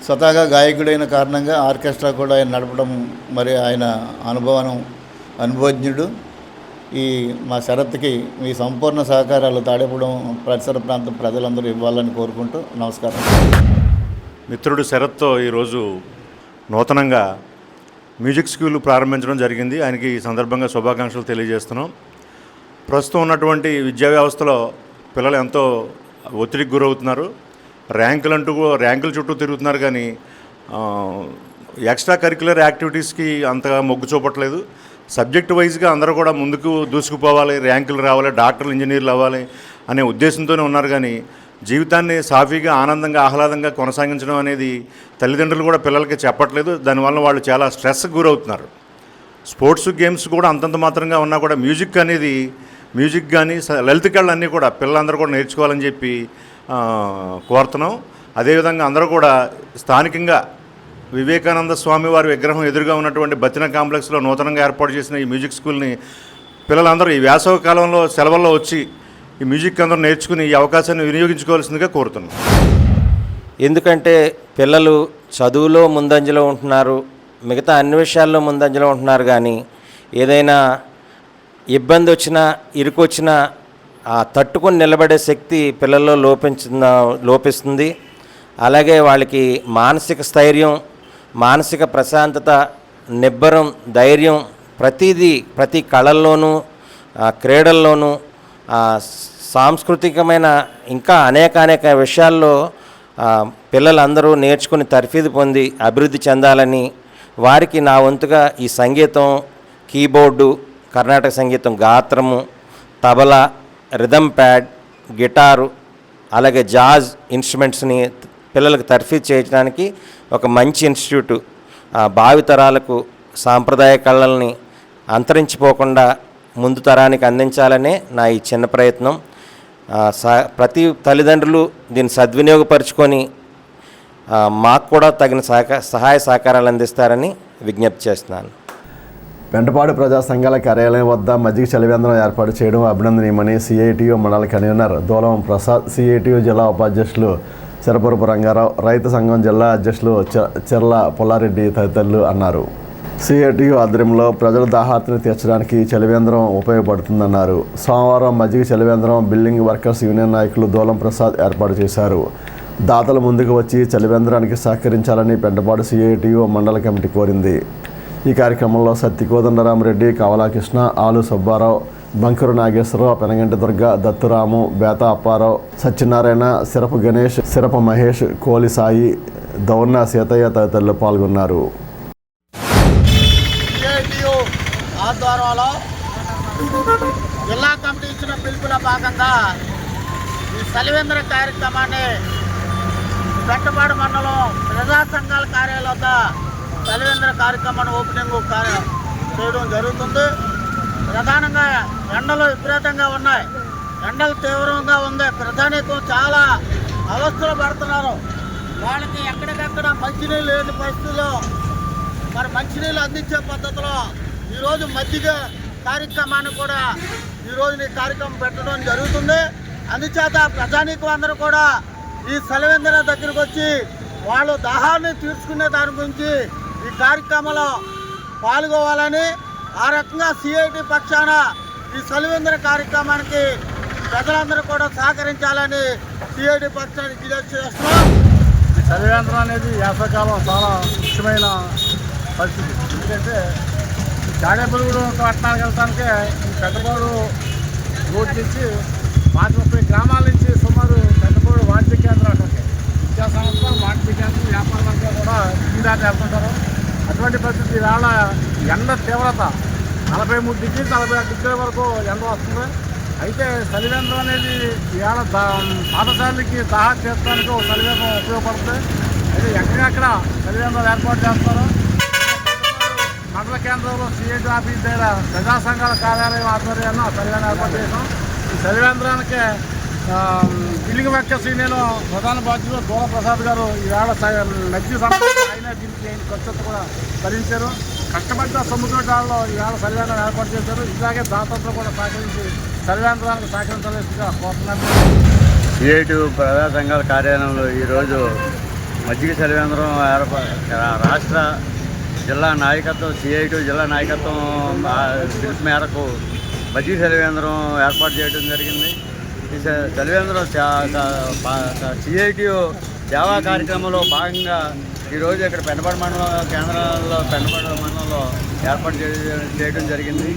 [SPEAKER 8] స్వతహాగా గాయకుడైన కారణంగా ఆర్కెస్ట్రా కూడా ఆయన నడపడం, మరి ఆయన అనుభవజ్ఞుడు. ఈ మా శరత్కి మీ సంపూర్ణ సహకారాలు తాడేపుడం పరిసర ప్రాంత ప్రజలందరూ ఇవ్వాలని కోరుకుంటూ నమస్కారం.
[SPEAKER 13] మిత్రుడు శరత్తో ఈరోజు నూతనంగా మ్యూజిక్ స్కూల్ ప్రారంభించడం జరిగింది. ఆయనకి ఈ సందర్భంగా శుభాకాంక్షలు తెలియజేస్తున్నాం. ప్రస్తుతం ఉన్నటువంటి విద్యా వ్యవస్థలో పిల్లలు ఎంతో ఒత్తిడికి గురవుతున్నారు. ర్యాంకుల చుట్టూ తిరుగుతున్నారు, కానీ ఎక్స్ట్రా కరిక్యులర్ యాక్టివిటీస్కి అంతగా మొగ్గు చూపట్లేదు. సబ్జెక్ట్ వైజ్గా అందరూ కూడా ముందుకు దూసుకుపోవాలి, ర్యాంకులు రావాలి, డాక్టర్లు, ఇంజనీర్లు అవ్వాలి అనే ఉద్దేశంతోనే ఉన్నారు. కానీ జీవితాన్ని సాఫీగా, ఆనందంగా, ఆహ్లాదంగా కొనసాగించడం అనేది తల్లిదండ్రులు కూడా పిల్లలకి చెప్పట్లేదు. దానివల్ల వాళ్ళు చాలా స్ట్రెస్కి గురవుతున్నారు. స్పోర్ట్స్, గేమ్స్ కూడా అంతంత మాత్రంగా ఉన్నా కూడా మ్యూజిక్ కానీ లలిత కళలు అన్నీ కూడా పిల్లలందరూ కూడా నేర్చుకోవాలని చెప్పి కోరుతున్నాం. అదేవిధంగా అందరూ కూడా స్థానికంగా వివేకానంద స్వామి వారి విగ్రహం ఎదురుగా ఉన్నటువంటి బతిన కాంప్లెక్స్లో నూతనంగా ఏర్పాటు చేసిన ఈ మ్యూజిక్ స్కూల్ని పిల్లలందరూ ఈ వేసవి కాలంలో సెలవుల్లో వచ్చి ఈ మ్యూజిక్ అందరూ నేర్చుకుని ఈ అవకాశాన్ని వినియోగించుకోవాల్సిందిగా కోరుతున్నాం.
[SPEAKER 14] ఎందుకంటే పిల్లలు చదువులో ముందంజలో ఉంటున్నారు, మిగతా అన్ని విషయాల్లో ముందంజలో ఉంటున్నారు. కానీ ఏదైనా ఇబ్బంది వచ్చినా, ఇరుకు వచ్చినా తట్టుకొని నిలబడే శక్తి పిల్లల్లో లోపిస్తుంది. అలాగే వాళ్ళకి మానసిక స్థైర్యం, మానసిక ప్రశాంతత, నిబ్బరం, ధైర్యం ప్రతి కళల్లోనూ, క్రీడల్లోనూ, సాంస్కృతికమైన ఇంకా అనేక విషయాల్లో పిల్లలందరూ నేర్చుకుని తర్ఫీదు పొంది అభివృద్ధి చెందాలని, వారికి నా వంతుగా ఈ సంగీతం, కీబోర్డు, కర్ణాటక సంగీతం, గాత్రము, తబలా, రిథమ్ ప్యాడ్, గిటారు, అలాగే జాజ్ ఇన్స్ట్రుమెంట్స్ని పిల్లలకు తర్ఫీదు చేయడానికి ఒక మంచి ఇన్స్టిట్యూటు భావితరాలకు సాంప్రదాయ కళల్ని అంతరించిపోకుండా ముందు తరానికి అందించాలనే నా ఈ చిన్న ప్రయత్నం. ప్రతి తల్లిదండ్రులు దీన్ని సద్వినియోగపరుచుకొని మాకు కూడా తగిన సహాయ సహకారాలు అందిస్తారని విజ్ఞప్తి చేస్తున్నాను.
[SPEAKER 1] పెంటపాడు ప్రజా సంఘాల కార్యాలయం వద్ద మజ్జిగ చలివేంద్రం ఏర్పాటు చేయడం అభినందనీయమని సిఐటియు మండల కన్వీనర్ దూలం ప్రసాద్, సిఐటియు జిల్లా ఉపాధ్యక్షులు చిరపురపు రంగారావు, రైతు సంఘం జిల్లా అధ్యక్షులు చెర్ల పుల్లారెడ్డి తదితరులు అన్నారు. సిఐటియు ఆధ్వర్యంలో ప్రజల దాహార్తిని తీర్చడానికి చలివేంద్రం ఉపయోగపడుతుందన్నారు. సోమవారం మజ్జిగ చలివేంద్రం బిల్డింగ్ వర్కర్స్ యూనియన్ నాయకులు దూలం ప్రసాద్ ఏర్పాటు చేశారు. దాతలు ముందుకు వచ్చి చలివేంద్రానికి సహకరించాలని పెంటపాడు సిఐటియు మండల కమిటీ కోరింది. ఈ కార్యక్రమంలో సత్తి కోదండరామరెడ్డి, కవలాకృష్ణ, ఆలు Subbarao, bunker Nageswararao, Penaganti Durga, దత్తురాము, Betha Apparao, Satyanarayana, syrup Ganesh, syrup Mahesh, coli Sai, దౌర్న Seethayya తదితరులు పాల్గొన్నారు.
[SPEAKER 15] ఆధ్వర్యంలో జిల్లా కమిటీ ఇచ్చిన పిలుపులో భాగంగా ఈ చలివేంద్ర కార్యక్రమాన్ని పెంటపాడు మండలం ప్రజా సంఘాల కార్యాలయం వద్ద చలివేంద్ర కార్యక్రమాన్ని ఓపెనింగ్ చేయడం జరుగుతుంది. ప్రధానంగా ఎండలు విపరీతంగా ఉన్నాయి, ఎండలు తీవ్రంగా ఉంది, ప్రధానికం చాలా అవస్థలు పడుతున్నారు. వాళ్ళకి ఎక్కడికక్కడ మంచినీళ్ళు లేని పరిస్థితుల్లో మరి మంచినీళ్ళు అందించే పద్ధతిలో ఈరోజు మజ్జిగ కార్యక్రమాన్ని కూడా ఈరోజు ఈ కార్యక్రమం పెట్టడం జరుగుతుంది. అందుచేత ప్రజానీకం అందరూ కూడా ఈ సెలవేంద్ర దగ్గరకు వచ్చి వాళ్ళు దాహాన్ని తీర్చుకునే దాని గురించి ఈ కార్యక్రమంలో పాల్గొవాలని, ఆ రకంగా సిఐటి పక్షాన ఈ సెలవేంద్ర కార్యక్రమానికి ప్రజలందరూ కూడా సహకరించాలని సిఐటి పక్షానికి తెలియజేస్తున్నాం.
[SPEAKER 8] చలివేంద్రం అనేది వేసవకాలం చాలా ముఖ్యమైన పరిస్థితి. ఎందుకంటే తాడేపల్లిగూడెం పట్టణానికి వెళ్తానికే ఈ పెద్దపాడు రోడ్ నుంచి 30 గ్రామాల నుంచి సుమారు పెద్దపాడు వాణిజ్య కేంద్రం అక్కడికి విద్యా సంస్థ, వాణిజ్య కేంద్రం, వ్యాపార వర్గాలు కూడా ఈ దాకా వెళ్తుంటారు. అటువంటి పరిస్థితి వేళ ఎండ తీవ్రత 43 డిగ్రీ 46 డిగ్రీల వరకు ఎండ వస్తుంది. అయితే చలివేంద్రం అనేది ఇవాళ పాఠశాలకి దాహా తీర్చడానికి ఒక చలివేంద్రం ఉపయోగపడుతుంది. అయితే ఎక్కడెక్కడ చలివేంద్రాలు ఏర్పాటు చేస్తారు. మండల కేంద్రంలో సిఐటి ఆఫీస్ దగ్గర ప్రజా సంఘాల కార్యాలయం ఆధ్వర్యాన్ని చలివేంద్రం ఏర్పాటు చేసాం. ఈ చలివేంద్రానికి బిల్లింగ్ వర్కర్స్ నేను ప్రధాన బాధ్యులు దూల ప్రసాద్ గారు ఈవేళ నచ్చి ఆయన దీనికి ఖర్చు కూడా భరించారు. కష్టపడ్డ సముద్ర డాల్లో ఈవేళ చలివేంద్రం ఏర్పాటు చేశారు. ఇలాగే దాతలతో కూడా సహకరించి చలివేంద్రానికి సహకరించాల్సిందిగా కోరుతున్నారు.
[SPEAKER 7] సిఐటి ప్రజా సంఘాల కార్యాలయంలో ఈరోజు మజ్జిగ చలివేంద్రం రాష్ట్ర జిల్లా నాయకత్వం, సిఐటి జిల్లా నాయకత్వం పిలుపు మేరకు మజ్జిగ చలివేంద్రం ఏర్పాటు చేయడం జరిగింది. ఈ చలివేంద్రం సిఐటి సేవా కార్యక్రమంలో భాగంగా ఈరోజు ఇక్కడ పెంటపాడు మండలం కేంద్రాల్లో పెంటపాడు మండలంలో ఏర్పాటు చేయడం జరిగింది.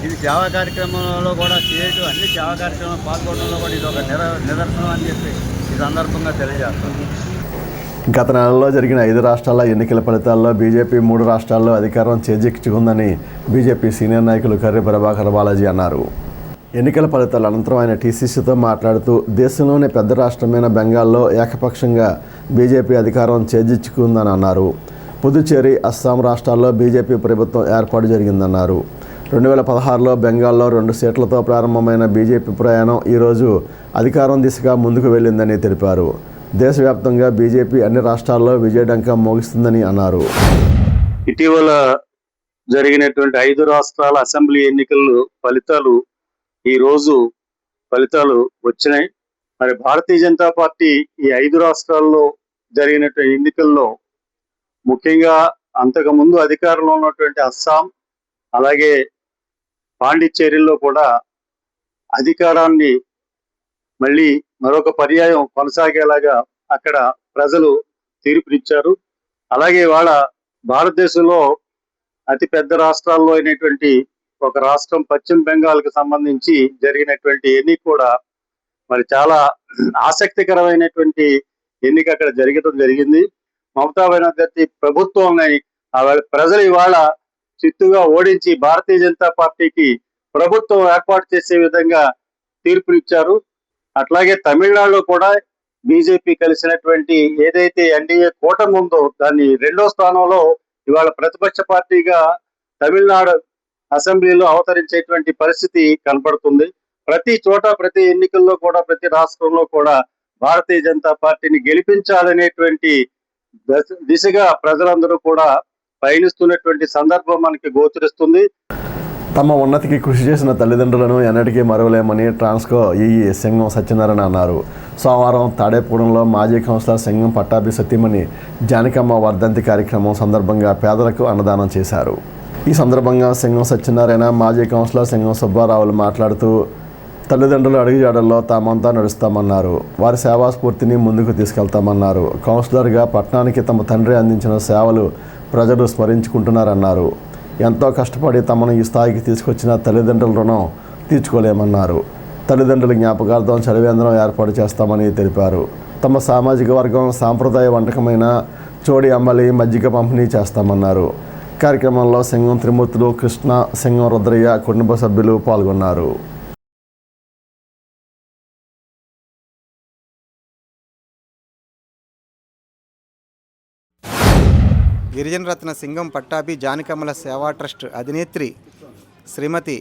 [SPEAKER 7] ఇది సేవా కార్యక్రమంలో కూడా సిఐటి అన్ని సేవా కార్యక్రమాలు పాల్గొనడంలో కూడా ఇది ఒక నిదర్శనం అని చెప్పి ఈ సందర్భంగా తెలియజేస్తాను.
[SPEAKER 1] గత నెలలో జరిగిన 5 రాష్ట్రాల ఎన్నికల ఫలితాల్లో బీజేపీ 3 రాష్ట్రాల్లో అధికారం చేజిక్కించుకుందని బీజేపీ సీనియర్ నాయకులు కర్రి ప్రభాకర్ బాలాజీ అన్నారు. ఎన్నికల ఫలితాల అనంతరం ఆయన టీసీసీతో మాట్లాడుతూ దేశంలోనే పెద్ద రాష్ట్రమైన బెంగాల్లో ఏకపక్షంగా బీజేపీ అధికారం చేజిక్కుందని అన్నారు. పుదుచ్చేరి, అస్సాం రాష్ట్రాల్లో బీజేపీ ప్రభుత్వం ఏర్పాటు జరిగిందన్నారు. 2016లో బెంగాల్లో 2 సీట్లతో ప్రారంభమైన బీజేపీ ప్రయాణం ఈరోజు అధికారం దిశగా ముందుకు వెళ్ళిందని తెలిపారు. దేశవ్యాప్తంగా బీజేపీ అన్ని రాష్ట్రాల్లో విజయడంకా మోగిస్తుందని అన్నారు.
[SPEAKER 16] ఇటీవల జరిగినటువంటి 5 రాష్ట్రాల అసెంబ్లీ ఎన్నికలు ఫలితాలు వచ్చినాయి. మరి భారతీయ జనతా పార్టీ ఈ 5 రాష్ట్రాల్లో జరిగినటువంటి ఎన్నికల్లో ముఖ్యంగా అంతకుముందు అధికారంలో ఉన్నటువంటి అస్సాం అలాగే పాండిచ్చేరిలో కూడా అధికారాన్ని మళ్ళీ మరొక పర్యాయం కొనసాగేలాగా అక్కడ ప్రజలు తీర్పునిచ్చారు. అలాగే వాళ్ళ భారతదేశంలో అతిపెద్ద రాష్ట్రాల్లో అయినటువంటి ఒక రాష్ట్రం పశ్చిమ బెంగాల్కి సంబంధించి జరిగినటువంటి ఎన్నిక కూడా మరి చాలా ఆసక్తికరమైనటువంటి ఎన్నిక అక్కడ జరగడం జరిగింది. మమతా బెనర్జీ ప్రభుత్వాన్ని ప్రజలు ఇవాళ చిత్తుగా ఓడించి భారతీయ జనతా పార్టీకి ప్రభుత్వం ఏర్పాటు చేసే విధంగా తీర్పునిచ్చారు. అట్లాగే తమిళనాడులో కూడా బీజేపీ కలిసినటువంటి ఏదైతే ఎన్డీఏ కూటమి ఉందో దాన్ని 2వ స్థానంలో ఇవాళ ప్రతిపక్ష పార్టీగా తమిళనాడు అసెంబ్లీలో అవతరించేటువంటి పరిస్థితి కనపడుతుంది. ప్రతి చోట ప్రతి ఎన్నికల్లో కూడా ప్రతి రాష్ట్రంలో కూడా భారతీయ జనతా పార్టీని గెలిపించాలనేటువంటి దిశగా ప్రజలందరూ కూడా పయనిస్తున్నటువంటి సందర్భం మనకి గోచరిస్తుంది.
[SPEAKER 1] తమ ఉన్నతికి కృషి చేసిన తల్లిదండ్రులను ఎన్నటికీ మరవలేమని ట్రాన్స్కో ఈఈ సింగం సత్యనారాయణ అన్నారు. సోమవారం తాడేపూడంలో మాజీ కౌన్సిలర్ సింగం పట్టాభి సతీమణి జానకమ్మ వర్ధంతి కార్యక్రమం సందర్భంగా పేదలకు అన్నదానం చేశారు. ఈ సందర్భంగా సింగం సత్యనారాయణ, మాజీ కౌన్సిలర్ సింగం సుబ్బారావులు మాట్లాడుతూ తల్లిదండ్రులు అడుగుజాడల్లో తామంతా నడుస్తామన్నారు. వారి సేవా స్ఫూర్తిని ముందుకు తీసుకెళ్తామన్నారు. కౌన్సిలర్గా పట్టణానికి తమ తండ్రి అందించిన సేవలు ప్రజలు స్మరించుకుంటున్నారన్నారు. ఎంతో కష్టపడి తమను ఈ స్థాయికి తీసుకొచ్చిన తల్లిదండ్రుల రుణం తీర్చుకోలేమన్నారు. తల్లిదండ్రుల జ్ఞాపకార్థం చలివేంద్రం ఏర్పాటు చేస్తామని తెలిపారు. తమ సామాజిక వర్గం సాంప్రదాయ వంటకమైన చోడి అంబలి, మజ్జిగ పంపిణీ చేస్తామన్నారు. కార్యక్రమంలో సింగం త్రిమూర్తులు, కృష్ణ, సింగం రుద్రయ్య కుటుంబ సభ్యులు పాల్గొన్నారు.
[SPEAKER 17] గిరిజన రత్న సింగం పట్టాభి జానకమ్మల సేవా ట్రస్ట్ అధినేత్రి శ్రీమతి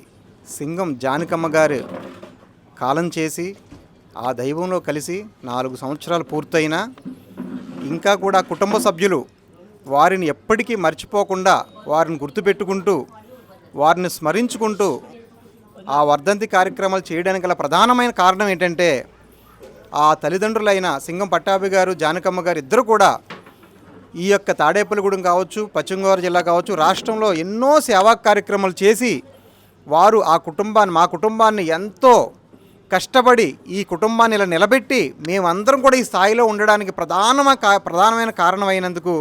[SPEAKER 17] సింగం జానకమ్మ గారు కాలం చేసి ఆ దైవంలో కలిసి 4 సంవత్సరాలు పూర్తయినా ఇంకా కూడా కుటుంబ సభ్యులు వారిని ఎప్పటికీ మర్చిపోకుండా వారిని గుర్తుపెట్టుకుంటూ వారిని స్మరించుకుంటూ ఆ వర్ధంతి కార్యక్రమాలు చేయడానికి గల ప్రధానమైన కారణం ఏంటంటే ఆ తల్లిదండ్రులైన సింగం పట్టాభి గారు, జానకమ్మ గారు ఇద్దరు కూడా ఈ యొక్క తాడేపల్లిగూడెం కావచ్చు, పశ్చిమ గోదావరి జిల్లా కావచ్చు, రాష్ట్రంలో ఎన్నో సేవా కార్యక్రమాలు చేసి వారు మా కుటుంబాన్ని ఎంతో కష్టపడి ఈ కుటుంబాన్ని ఇలా నిలబెట్టి మేమందరం కూడా ఈ స్థాయిలో ఉండడానికి ప్రధానమైన కారణమైనందుకు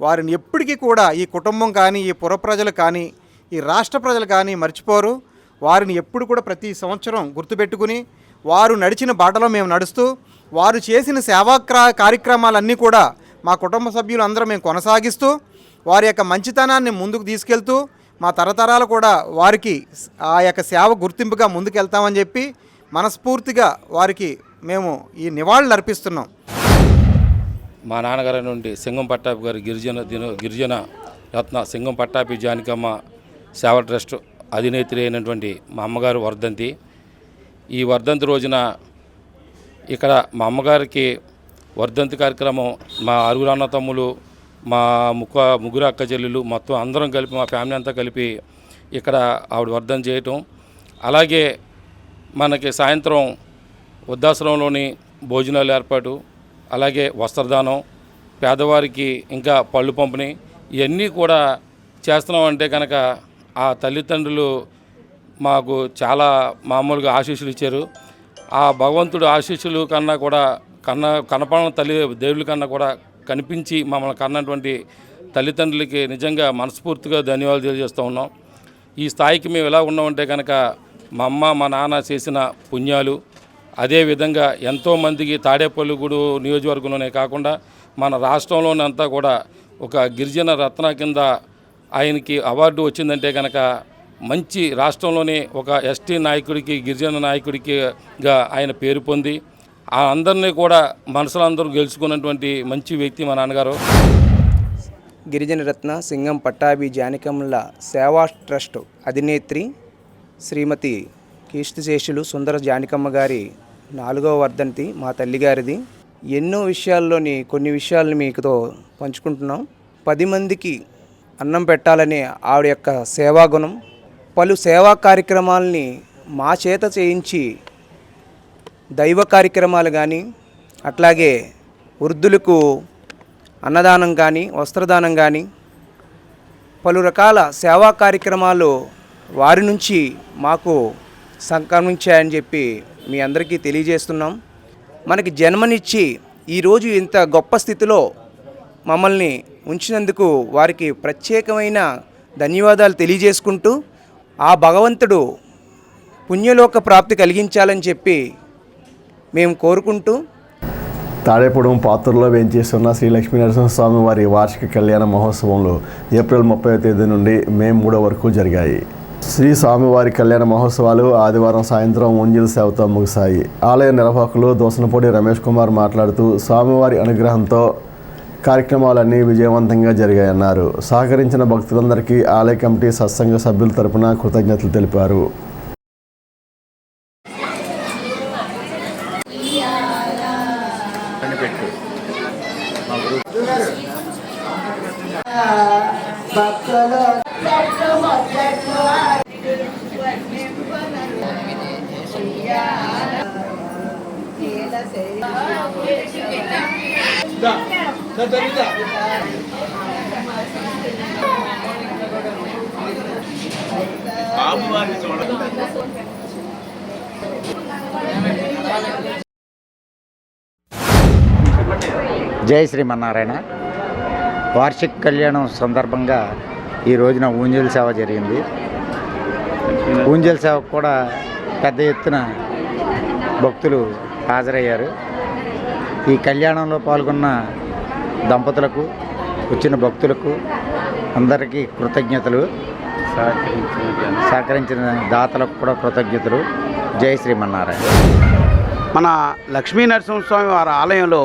[SPEAKER 17] వారిని ఎప్పటికీ కూడా ఈ కుటుంబం కానీ, ఈ పుర ప్రజలు కానీ, ఈ రాష్ట్ర ప్రజలు కానీ మర్చిపోరు. వారిని ఎప్పుడు కూడా ప్రతి సంవత్సరం గుర్తుపెట్టుకుని వారు నడిచిన బాటలో మేము నడుస్తూ వారు చేసిన సేవా కార్యక్రమాలన్నీ కూడా మా కుటుంబ సభ్యులు అందరం మేము కొనసాగిస్తూ వారి యొక్క మంచితనాన్ని ముందుకు తీసుకెళ్తూ మా తరతరాలు కూడా వారికి ఆ యొక్క సేవ గుర్తింపుగా ముందుకెళ్తామని చెప్పి మనస్ఫూర్తిగా వారికి మేము ఈ నివాళులు అర్పిస్తున్నాం.
[SPEAKER 18] మా నాన్నగారి నుండి సింగం పట్టాభి గారు గిరిజన రత్న సింగం పట్టాభి జానకమ్మ సేవ ట్రస్ట్ అధినేత్రి అయినటువంటి మా అమ్మగారు వర్ధంతి. ఈ వర్ధంతి రోజున ఇక్కడ మా అమ్మగారికి వర్ధంతి కార్యక్రమం మా ఆరుగురు అన్న తమ్ములు, మా ముగ్గురు అక్క చెల్లెలు మొత్తం అందరం కలిపి, మా ఫ్యామిలీ అంతా కలిపి ఇక్కడ ఆవిడ వర్ధంతి చేయటం. అలాగే మనకి సాయంత్రం వృద్ధాశ్రమంలోని భోజనాలు ఏర్పాటు, అలాగే వస్త్రదానం, పేదవారికి ఇంకా పళ్ళు పంపిణీ, ఇవన్నీ కూడా చేస్తున్నామంటే కనుక ఆ తల్లిదండ్రులు మాకు చాలా మామూలుగా ఆశీస్సులు ఇచ్చారు. ఆ భగవంతుడు ఆశీస్సులు కన్నా కూడా కనపడిన దేవుళ్ళ కన్నా కూడా కనిపించి మమ్మల్ని కన్నటువంటి తల్లిదండ్రులకి నిజంగా మనస్ఫూర్తిగా ధన్యవాదాలు తెలియజేస్తూ ఉన్నాం. ఈ స్థాయికి మేము ఎలా ఉన్నామంటే కనుక మా అమ్మ మా నాన్న చేసిన పుణ్యాలు, అదేవిధంగా ఎంతోమందికి తాడేపల్లిగూడు నియోజకవర్గంలోనే కాకుండా మన రాష్ట్రంలోనంతా కూడా ఒక గిరిజన రత్న కింద ఆయనకి అవార్డు వచ్చిందంటే కనుక మంచి రాష్ట్రంలోనే ఒక ఎస్టీ నాయకుడికి, గిరిజన నాయకుడికిగా ఆయన పేరు పొంది ఆ అందరినీ కూడా మనసులందరూ గెలుచుకున్నటువంటి మంచి వ్యక్తి మా నాన్నగారు.
[SPEAKER 19] గిరిజన రత్న సింగం పట్టాభి జానకమ్మల సేవా ట్రస్ట్ అధినేత్రి శ్రీమతి కీర్తిశేషులు సుందర జానకమ్మ గారి 4వ వర్ధంతి మా తల్లిగారిది. ఎన్నో విషయాల్లోని కొన్ని విషయాలను మీకుతో పంచుకుంటున్నాం. 10 మందికి అన్నం పెట్టాలనే ఆవిడ యొక్క సేవాగుణం, పలు సేవా కార్యక్రమాలని మా చేత చేయించి దైవ కార్యక్రమాలు కానీ, అట్లాగే వృద్ధులకు అన్నదానం కానీ, వస్త్రదానం కానీ, పలు రకాల సేవా కార్యక్రమాలు వారి నుంచి మాకు సంక్రమించాయని చెప్పి మీ అందరికీ తెలియజేస్తున్నాం. మనకి జన్మనిచ్చి ఈరోజు ఇంత గొప్ప స్థితిలో మమ్మల్ని ఉంచినందుకు వారికి ప్రత్యేకమైన ధన్యవాదాలు తెలియజేసుకుంటూ ఆ భగవంతుడు పుణ్యలోక ప్రాప్తి కలిగించాలని చెప్పి మేము కోరుకుంటూ
[SPEAKER 1] తాడేపూడెం పాతూరులో వేంచేస్తున్న శ్రీ లక్ష్మీనరసింహస్వామి వారి వార్షిక కళ్యాణ మహోత్సవంలో ఏప్రిల్ 30వ తేదీ నుండి మే 3 వరకు జరిగాయి. శ్రీ స్వామివారి కళ్యాణ మహోత్సవాలు ఆదివారం సాయంత్రం ఉంజిల్ సేవతో ముగిశాయి. ఆలయ నిర్వాహకులు దోసనపూడి రమేష్ కుమార్ మాట్లాడుతూ స్వామివారి అనుగ్రహంతో కార్యక్రమాలన్నీ విజయవంతంగా జరిగాయన్నారు. సహకరించిన భక్తులందరికీ ఆలయ కమిటీ సత్సంగ సభ్యుల తరపున కృతజ్ఞతలు తెలిపారు.
[SPEAKER 20] జై శ్రీమన్నారాయణ. వార్షిక కళ్యాణం సందర్భంగా ఈ రోజున ఊంజల్ సేవ జరిగింది. ఊంజల్ సేవకు కూడా పెద్ద ఎత్తున భక్తులు హాజరయ్యారు. ఈ కళ్యాణంలో పాల్గొన్న దంపతులకు, వచ్చిన భక్తులకు అందరికీ కృతజ్ఞతలు. సహకరించిన దాతలకు కూడా కృతజ్ఞతలు. జై శ్రీమన్నారాయణ.
[SPEAKER 21] మన లక్ష్మీ నరసింహస్వామి వారి ఆలయంలో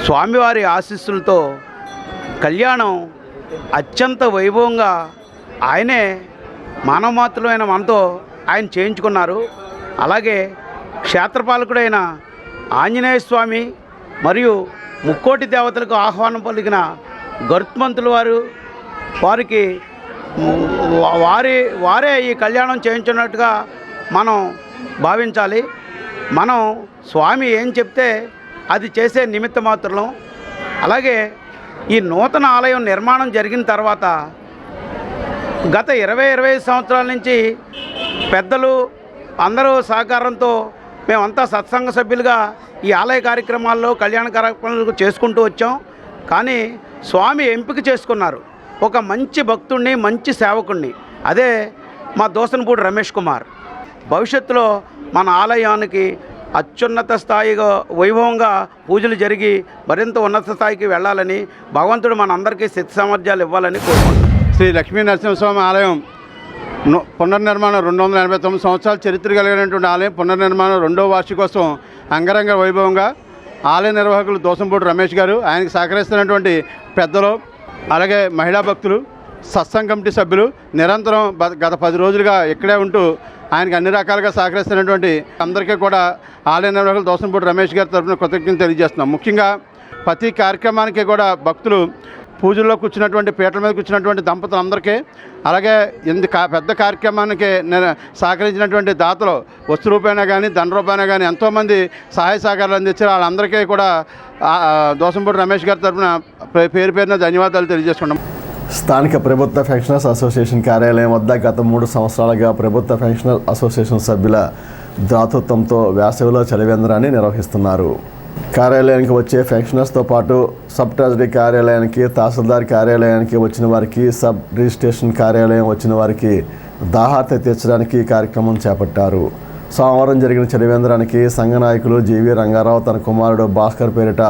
[SPEAKER 21] స్వామివారి ఆశీస్సులతో కళ్యాణం అత్యంత వైభవంగా ఆయనే మానవమాత్రులైన మనతో ఆయన చేయించుకున్నారు. అలాగే క్షేత్రపాలకుడైన ఆంజనేయ స్వామి మరియు ముక్కోటి దేవతలకు ఆహ్వానం పలికిన గరుత్మంతుల వారికి వారే ఈ కళ్యాణం చేయించున్నట్టుగా మనం భావించాలి. మనం స్వామి ఏం చెప్తే అది చేసే నిమిత్త మాత్రం. అలాగే ఈ నూతన ఆలయం నిర్మాణం జరిగిన తర్వాత గత 20-25 సంవత్సరాల నుంచి పెద్దలు అందరూ సహకారంతో మేమంతా సత్సంగ సభ్యులుగా ఈ ఆలయ కార్యక్రమాల్లో కళ్యాణ కార్యక్రమాలు చేసుకుంటూ వచ్చాం. కానీ స్వామి ఎంపిక చేసుకున్నారు ఒక మంచి భక్తుడిని, మంచి సేవకుడిని. అదే మా దోసనపూడి రమేష్ కుమార్. భవిష్యత్తులో మన ఆలయానికి అత్యున్నత స్థాయిగా వైభవంగా పూజలు జరిగి మరింత ఉన్నత స్థాయికి వెళ్ళాలని భగవంతుడు మనందరికీ శక్తి సామర్థ్యాలు ఇవ్వాలని కోరుకుంటున్నాం.
[SPEAKER 4] శ్రీ లక్ష్మీ నరసింహస్వామి ఆలయం పునర్నిర్మాణం 289 సంవత్సరాల చరిత్ర కలిగినటువంటి ఆలయం పునర్నిర్మాణం 2వ వార్షికోత్సవం అంగరంగ వైభవంగా ఆలయ నిర్వాహకులు దోసంపూడి రమేష్ గారు, ఆయనకి సహకరిస్తున్నటువంటి పెద్దలు, అలాగే మహిళా భక్తులు, సత్సంగ కమిటీ సభ్యులు నిరంతరం గత 10 రోజులుగా ఇక్కడే ఉంటూ ఆయనకి అన్ని రకాలుగా సహకరిస్తున్నటువంటి అందరికీ కూడా ఆలయ నిర్వాహకులు దోసంపూడి రమేష్ గారి తరఫున కృతజ్ఞతలు తెలియజేస్తున్నాం. ముఖ్యంగా ప్రతి కార్యక్రమానికి కూడా భక్తులు పూజల్లో కూర్చున్నటువంటి పీటల మీద కూర్చున్నటువంటి దంపతులందరికీ, అలాగే పెద్ద కార్యక్రమానికి సహకరించినటువంటి దాతలు వస్తు రూపేణా కానీ ధన రూపేణా కానీ ఎంతోమంది సహాయ సహకారాలు అందించారు. వాళ్ళందరికీ కూడా దోసంపూడి రమేష్ గారి తరఫున పేరు పేరున ధన్యవాదాలు తెలియజేసుకున్నాం.
[SPEAKER 1] స్థానిక ప్రభుత్వ పెన్షనర్స్ అసోసియేషన్ కార్యాలయం వద్ద గత 3 సంవత్సరాలుగా ప్రభుత్వ పెన్షనర్ అసోసియేషన్ సభ్యుల దాతృత్వంతో వేసవిలో చలివేంద్రాన్ని నిర్వహిస్తున్నారు. కార్యాలయానికి వచ్చే పెన్షనర్స్తో పాటు సబ్ ట్రెజరీ కార్యాలయానికి, తహసీల్దార్ కార్యాలయానికి వచ్చిన వారికి, సబ్ రిజిస్ట్రేషన్ కార్యాలయం వచ్చిన వారికి దాహార్తి తీర్చడానికి కార్యక్రమం చేపట్టారు. సోమవారం జరిగిన చలివేంద్రానికి సంఘ నాయకులు జీవి రంగారావు తన కుమారుడు భాస్కర్ పేరిట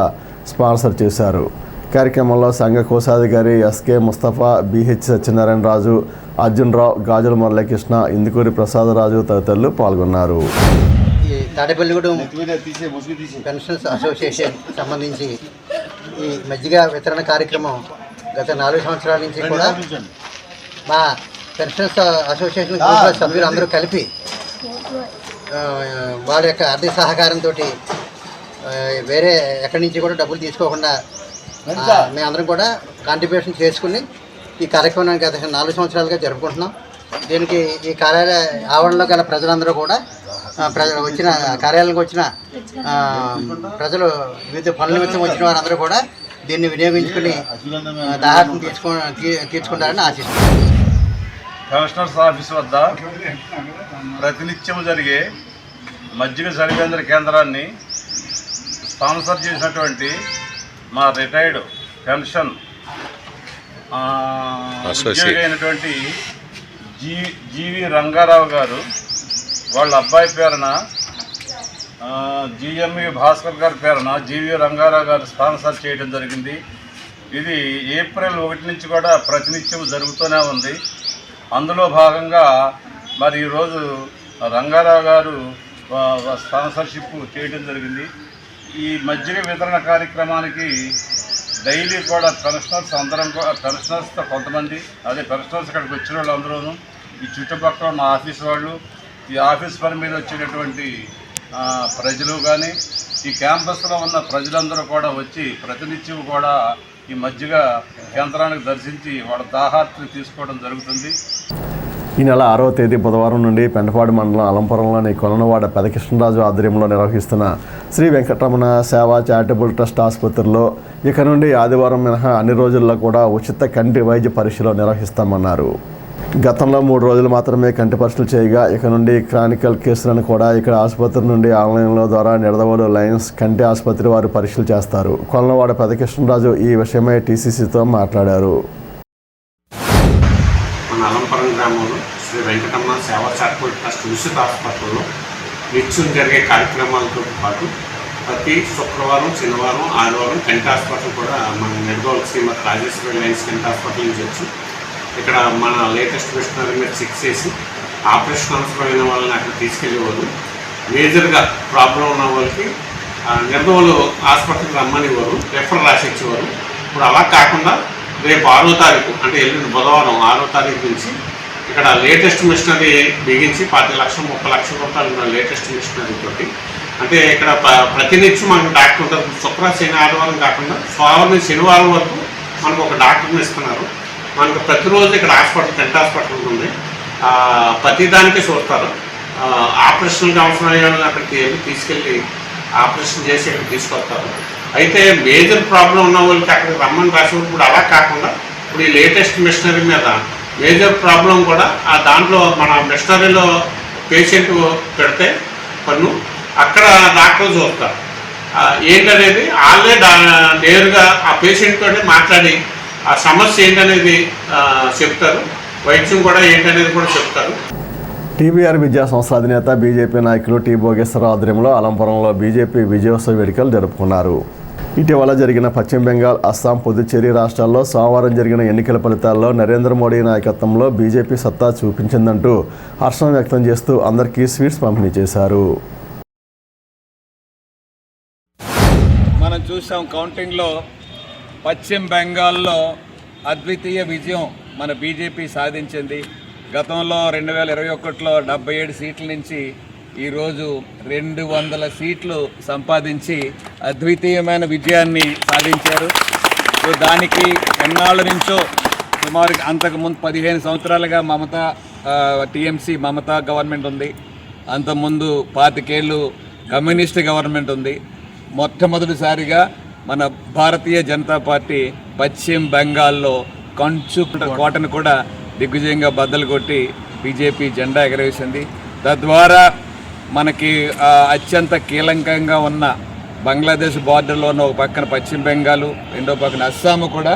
[SPEAKER 1] స్పాన్సర్ చేశారు. కార్యక్రమంలో సంఘ కోశాధికారి ఎస్కే ముస్తఫా, బిహెచ్ సత్యనారాయణ రాజు, అర్జున్ రావు, గాజుల మురళీకృష్ణ, ఇందుకూరి ప్రసాదరాజు తదితరులు పాల్గొన్నారు.
[SPEAKER 22] తాడేపల్లిగూడెం పెన్షన్స్ అసోసియేషన్ సంబంధించి ఈ మజ్జిగ వితరణ కార్యక్రమం గత 4 సంవత్సరాల నుంచి కూడా మా పెన్షన్స్ అసోసియేషన్ సభ్యులు అందరూ కలిపి వాళ్ళ యొక్క ఆర్థిక సహకారంతో వేరే ఎక్కడి నుంచి కూడా డబ్బులు తీసుకోకుండా మేమందరం కూడా కాంట్రిబ్యూషన్ చేసుకుని ఈ కార్యక్రమాన్ని గత 4 సంవత్సరాలుగా జరుపుకుంటున్నాం. దీనికి ఈ కార్యాలయ ఆవరణలో గల ప్రజలందరూ కూడా వచ్చిన కార్యాలయానికి వచ్చిన ప్రజలు వివిధ పనుల నిమిత్తం వచ్చిన వారందరూ కూడా దీన్ని వినియోగించుకుని దాహాన్ని తీర్చుకుంటారని ఆశిస్తున్నాం.
[SPEAKER 23] కమిషనర్స్ ఆఫీస్ వద్ద ప్రతినిత్యం జరిగే మజ్జిగ చలివేంద్ర కేంద్రాన్ని స్పాన్సర్ చేసినటువంటి మా రిటైర్డ్ పెన్షన్ ఉద్యోగి అయినటువంటి జీవి రంగారావు గారు వాళ్ళ అబ్బాయి పేరున జిఎంవి భాస్కర్ గారి పేరున జీవి రంగారావు గారు స్పాన్సర్ చేయడం జరిగింది. ఇది ఏప్రిల్ 1 నుంచి కూడా ప్రతినిత్యం జరుగుతూనే ఉంది. అందులో భాగంగా మరి ఈరోజు రంగారావు గారు స్పాన్సర్షిప్ చేయడం జరిగింది. ఈ మజ్జిగ వితరణ కార్యక్రమానికి డైలీ కూడా పెన్షనర్స్ అందరం పెన్షనర్స్తో కొంతమంది అదే పెన్షనర్స్ ఇక్కడికి వచ్చిన వాళ్ళు అందరూ ఈ చుట్టుపక్కల ఉన్న ఆఫీస్ వాళ్ళు, ఈ ఆఫీస్ పని మీద వచ్చేటటువంటి ప్రజలు కానీ ఈ క్యాంపస్లో ఉన్న ప్రజలందరూ కూడా వచ్చి ప్రతినిత్యం కూడా ఈ మజ్జిగ కేంద్రానికి దర్శించి వాళ్ళ దాహార్తిని తీసుకోవడం జరుగుతుంది.
[SPEAKER 1] ఈ నెల 6వ తేదీ బుధవారం నుండి పెంటపాడు మండలం అలంపురంలోని కొలనవాడ పెదకృష్ణరాజు ఆధ్వర్యంలో నిర్వహిస్తున్న శ్రీ వెంకటరమణ సేవా చారిటబుల్ ట్రస్ట్ ఆసుపత్రిలో ఇక నుండి ఆదివారం మినహా అన్ని రోజుల్లో కూడా ఉచిత కంటి వైద్య పరీక్షలు నిర్వహిస్తామన్నారు. గతంలో 3 రోజులు మాత్రమే కంటి పరీక్షలు చేయగా ఇక నుండి క్రానికల్ కేసులను కూడా ఇక్కడ ఆసుపత్రి నుండి ఆన్లైన్లో ద్వారా నిడదవోలు లయన్స్ కంటి ఆసుపత్రి వారు పరీక్షలు చేస్తారు. కొలనవాడ పెదకృష్ణరాజు ఈ విషయమై టీసీసీతో మాట్లాడారు.
[SPEAKER 24] మన అలంపురం గ్రామంలో శ్రీ వెంకటరమణ సేవా చారిటబుల్ ట్రస్ట్ ఉచిత హాస్పిటల్లో నిత్యం జరిగే కార్యక్రమాలతో పాటు ప్రతి శుక్రవారం, శనివారం, ఆదివారం కంటి హాస్పిటల్ కూడా మన నిడదవోలు శ్రీమతి రాజేశ్వరి లయన్స్ కంటి హాస్పిటల్ నుంచి వచ్చి ఇక్కడ మన లేటెస్ట్ మిషనరీ మీద చెక్ చేసి ఆపరేషన్ అవసరమైన వాళ్ళని అక్కడ తీసుకెళ్ళేవారు. మేజర్గా ప్రాబ్లం ఉన్న వాళ్ళకి నిడదవోలు హాస్పిటల్కి రమ్మనివ్వరు, రెఫర్ రాసి ఇచ్చేవారు. ఇప్పుడు అలా కాకుండా రేపు 6వ తారీఖు అంటే ఎల్లుండి బుధవారం 6వ తారీఖు నుంచి ఇక్కడ లేటెస్ట్ మిషనరీ బిగించి 10 లక్షలు 30 లక్షల రూపాయలు ఉన్న లేటెస్ట్ మిషనరీ తోటి అంటే ఇక్కడ ప్రతినిత్యం మనకు డాక్టర్ ఉంటారు. శుక్ర, శని, ఆదివారం కాకుండా సోమవారం నుంచి శనివారం వరకు మనకు ఒక డాక్టర్ని ఇస్తున్నారు. మనకు ప్రతిరోజు ఇక్కడ హాస్పిటల్ కంటి హాస్పిటల్ ఉంటుంది. ప్రతిదానికి చూస్తారు. ఆపరేషన్కి అవసరమైన అక్కడికి వెళ్ళి తీసుకెళ్ళి ఆపరేషన్ చేసి అక్కడ తీసుకొస్తారు. అయితే మేజర్ ప్రాబ్లం ఉన్న వాళ్ళకి అక్కడికి రమ్మని రాసినప్పుడు ఇప్పుడు అలా కాకుండా ఇప్పుడు ఈ లేటెస్ట్ మిషనరీ మీద మేజర్ ప్రాబ్లం కూడా ఆ దాంట్లో మన మిషనరీలో పేషెంట్ పెడితే పన్ను అక్కడ డాక్టర్ చూస్తారు. ఏంటనేది వాళ్ళే నేరుగా ఆ పేషెంట్ తోటి మాట్లాడి ఆ సమస్య ఏంటనేది చెప్తారు. వైద్యం కూడా ఏంటనేది కూడా చెప్తారు.
[SPEAKER 1] టీబీఆర్ విద్యా సంస్థల అధినేత బీజేపీ నాయకులు టీ భోగేశ్వరరావు ఆధ్వర్యంలో అలంపురంలో బీజేపీ విజయోత్సవ వేడుకలు జరుపుకున్నారు. ఇటీవల జరిగిన పశ్చిమ బెంగాల్, అస్సాం, పుదుచ్చేరి రాష్ట్రాల్లో సోమవారం జరిగిన ఎన్నికల ఫలితాల్లో నరేంద్ర మోడీ నాయకత్వంలో బీజేపీ సత్తా చూపించిందంటూ హర్షం వ్యక్తం చేస్తూ అందరికీ స్వీట్స్ పంపిణీ చేశారు.
[SPEAKER 3] మనం చూసాం కౌంటింగ్లో పశ్చిమ బెంగాల్లో అద్వితీయ విజయం మన బీజేపీ సాధించింది. గతంలో 2021లో 77 సీట్ల నుంచి ఈరోజు 200 సీట్లు సంపాదించి అద్వితీయమైన విజయాన్ని సాధించారు. దానికి ఎన్నాళ్ళ నుంచో సుమారు అంతకుముందు 15 సంవత్సరాలుగా టీఎంసీ మమతా గవర్నమెంట్ ఉంది. అంతకుముందు 25 ఏళ్ళు కమ్యూనిస్ట్ గవర్నమెంట్ ఉంది. మొట్టమొదటిసారిగా మన భారతీయ జనతా పార్టీ పశ్చిమ బెంగాల్లో కంచు కోటను కూడా దిగ్విజయంగా బద్దలు కొట్టి బీజేపీ జెండా ఎగరవేసింది. తద్వారా మనకి అత్యంత కీలకంగా ఉన్న బంగ్లాదేశ్ బార్డర్లో ఉన్న ఒక పక్కన పశ్చిమ బెంగాల్, రెండో పక్కన అస్సాము కూడా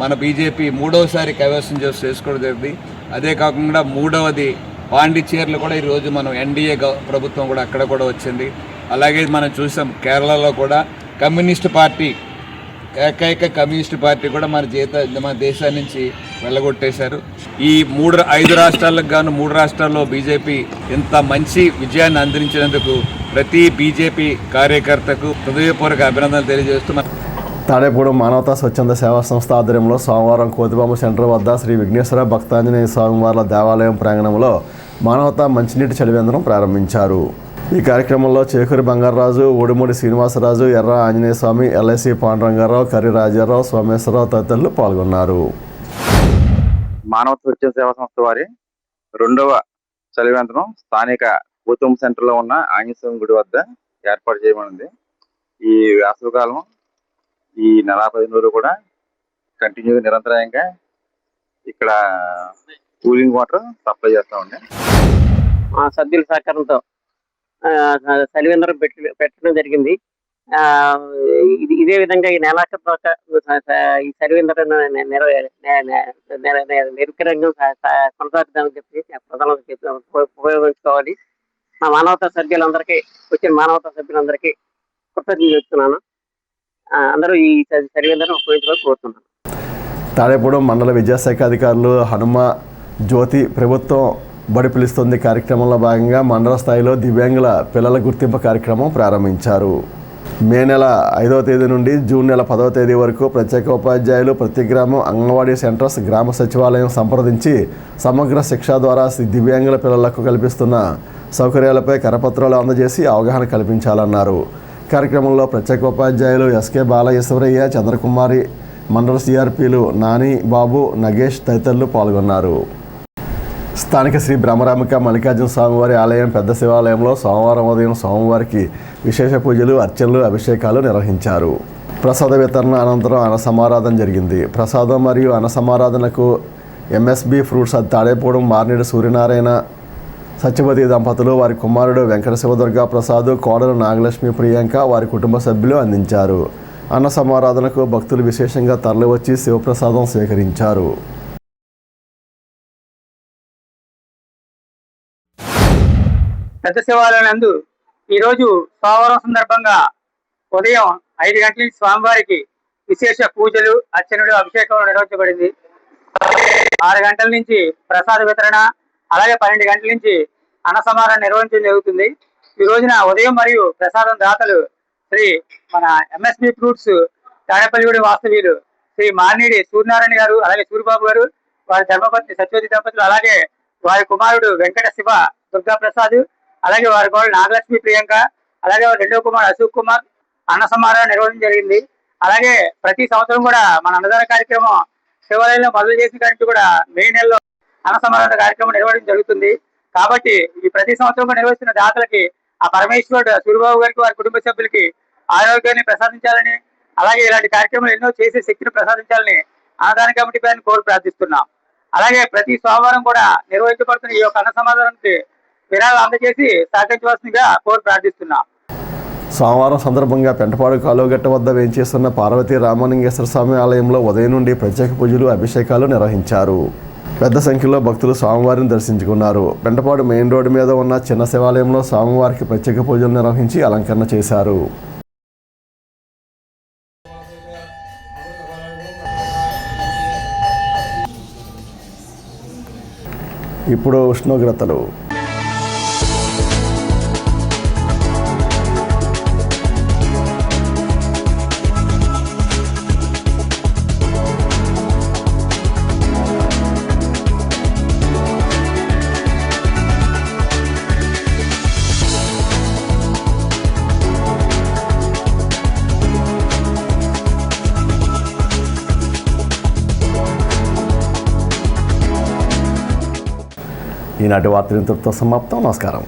[SPEAKER 3] మన బీజేపీ మూడవసారి కైవసం చేసుకోవడం జరిగింది. అదే కాకుండా మూడవది పాండిచ్చేరిలో కూడా ఈరోజు మనం ఎన్డీఏ ప్రభుత్వం కూడా అక్కడ కూడా వచ్చింది. అలాగే మనం చూసాం కేరళలో కూడా కమ్యూనిస్ట్ పార్టీ, ఏకైక కమ్యూనిస్ట్ పార్టీ కూడా మన దేశం నుంచి వెళ్ళగొట్టేశారు. ఈ 5 రాష్ట్రాలకు గాను 3 రాష్ట్రాల్లో బీజేపీ ఇంత మంచి విజయాన్ని అందించినందుకు ప్రతి బీజేపీ కార్యకర్తకు హృదయపూర్వక అభినందనలు తెలియజేస్తున్నాం.
[SPEAKER 1] తాడేపూడి మానవతా స్వచ్ఛంద సేవా సంస్థ ఆధ్వర్యంలో సోమవారం కోతిబాంబ సెంటర్ వద్ద శ్రీ విఘ్నేశ్వర భక్తాంజనేయ స్వామివార్ల దేవాలయం ప్రాంగణంలో మానవతా మంచినీటి చలివేంద్రం ప్రారంభించారు. ఈ కార్యక్రమంలో చేకూరి బంగారరాజు, ఊడిమూడి శ్రీనివాసరాజు, ఎర్ర ఆంజనేయ స్వామి, ఎల్ఐసి పాండురంగారావు, కర్రి రాజారావు, సోమేశ్వరరావు తదితరులు పాల్గొన్నారు.
[SPEAKER 6] మానవతా స్వచ్ఛంద సేవా సంస్థ వారి 2వ చలివేంద్రం స్థానిక కోతిబాంబ సెంటర్లో ఉన్న ఆంజనేయ స్వామి గుడి వద్ద ఏర్పాటు చేయబడింది. ఈ వేసవికాలం ఈ నెల 10 రోజులు కూడా కంటిన్యూగా నిరంతరాయంగా ఇక్కడ కూలింగ్ వాటర్ సప్లై చేస్తూ ఉండే
[SPEAKER 9] సభ్యుల సహకారంతో చలివేంద్రం పెట్టడం జరిగింది. ఇదే విధంగా ఈ నెలాఖరు ఈ చలివేంద్రం నిరుకరంగా కొనసాగుతామని చెప్పి ప్రధాన ఉపయోగించుకోవాలి. మా మానవతా సభ్యులందరికీ వచ్చిన మానవతా సభ్యులందరికీ కృతజ్ఞతలు చెప్తున్నాను. అందరూ ఈ చలివేంద్రం ఉపయోగించుకోవాలని కోరుతున్నాను.
[SPEAKER 1] తాడేపూడి మండల విద్యాశాఖ అధికారులు హనుమ జ్యోతి ప్రభుత్వం బడి పిలుస్తుంది కార్యక్రమంలో భాగంగా మండల స్థాయిలో దివ్యాంగుల పిల్లల గుర్తింపు కార్యక్రమం ప్రారంభించారు. మే నెల 5వ తేదీ నుండి జూన్ నెల 10వ తేదీ వరకు ప్రత్యేక ఉపాధ్యాయులు ప్రతి గ్రామం, అంగన్వాడీ సెంటర్స్, గ్రామ సచివాలయం సంప్రదించి సమగ్ర శిక్ష ద్వారా దివ్యాంగుల పిల్లలకు కల్పిస్తున్న సౌకర్యాలపై కరపత్రాలు అందజేసి అవగాహన కల్పించాలన్నారు. కార్యక్రమంలో ప్రత్యేక ఉపాధ్యాయులు ఎస్కే బాలయేశ్వరయ్య, చంద్రకుమారి, మండల సిఆర్పీలు నాని, బాబు, నగేష్ తదితరులు పాల్గొన్నారు. స్థానిక శ్రీ బ్రహ్మరామిక మల్లికార్జున స్వామివారి ఆలయం పెద్ద శివాలయంలో సోమవారం ఉదయం స్వామివారికి విశేష పూజలు, అర్చనలు, అభిషేకాలు నిర్వహించారు. ప్రసాద వితరణ అనంతరం అన్న సమారాధన జరిగింది. ప్రసాదం మరియు అన్న సమారాధనకు ఎంఎస్బి ఫ్రూట్స్ తాడేపూడి మార్నేడు సూర్యనారాయణ సత్యవతి దంపతులు, వారి కుమారుడు వెంకట శివదుర్గా ప్రసాద్, కోడలు నాగలక్ష్మి ప్రియాంక, వారి కుటుంబ సభ్యులు అందించారు. అన్న సమారాధనకు భక్తులు విశేషంగా తరలివచ్చి శివప్రసాదం స్వీకరించారు.
[SPEAKER 10] పెద్ద శివాలయం నందు ఈరోజు సోమవారం సందర్భంగా ఉదయం 5 గంటల నుంచి స్వామివారికి విశేష పూజలు, అర్చనలు, అభిషేకం నిర్వహించబడింది. 6 గంటల నుంచి ప్రసాద వితరణ, అలాగే 12 గంటల నుంచి అన్న సమారాధన నిర్వహించడం జరుగుతుంది. ఈ రోజున ఉదయం మరియు ప్రసాదం దాతలు శ్రీ మన ఎంఎస్బి ఫ్రూట్స్ తాడేపల్లిగూడి వాస్తవ్యులు శ్రీ మార్నేడి సూర్యనారాయణ గారు, అలాగే సూర్యబాబు గారు, వారి ధర్మపత్ని సత్యవతి దంపతులు, అలాగే వారి కుమారుడు వెంకట శివ దుర్గా ప్రసాద్, అలాగే వారి కోడలు నాగలక్ష్మి ప్రియాంక, అలాగే వారి 2వ కుమారుడు అశోక్ కుమార్ అన్న సమారాధన నిర్వహించడం జరిగింది. అలాగే ప్రతి సంవత్సరం కూడా మన అన్నదాన కార్యక్రమం శివాలయంలో మొదలు చేసిన కంటే కూడా మే నెలలో అన్న సమారాధన కార్యక్రమం నిర్వహించడం జరుగుతుంది. కాబట్టి ఈ ప్రతి సంవత్సరం నిర్వహిస్తున్న దాతలకి ఆ పరమేశ్వరుడు సూరిబాబు గారికి వారి కుటుంబ సభ్యులకి ఆరోగ్యాన్ని ప్రసాదించాలని, అలాగే ఇలాంటి కార్యక్రమాలు ఎన్నో చేసే శక్తిని ప్రసాదించాలని అన్నదాన కమిటీ పైన కోరి ప్రార్థిస్తున్నాం. అలాగే ప్రతి సోమవారం కూడా నిర్వహించబడుతున్న ఈ యొక్క అన్న సమాధానానికి విరాళాలు అందజేసి సహకరించవలసిందిగా కోరి ప్రార్థిస్తున్నాం.
[SPEAKER 1] సోమవారం సందర్భంగా పెంటపాడు కాలువగట్ట వద్ద వేంచేస్తున్న పార్వతీ రామలింగేశ్వర స్వామి ఆలయంలో ఉదయం నుండి ప్రత్యేక పూజలు, అభిషేకాలు నిర్వహించారు. పెద్ద సంఖ్యలో భక్తులు స్వామివారిని దర్శించుకున్నారు. పెంటపాడు మెయిన్ రోడ్డు మీద ఉన్న చిన్న శివాలయంలో స్వామివారికి ప్రత్యేక పూజలు నిర్వహించి అలంకరణ చేశారు. ఇప్పుడు ఉష్ణోగ్రతలు. ఈనాటి వార్తలు ఇంతటితో సమాప్తం. నమస్కారం.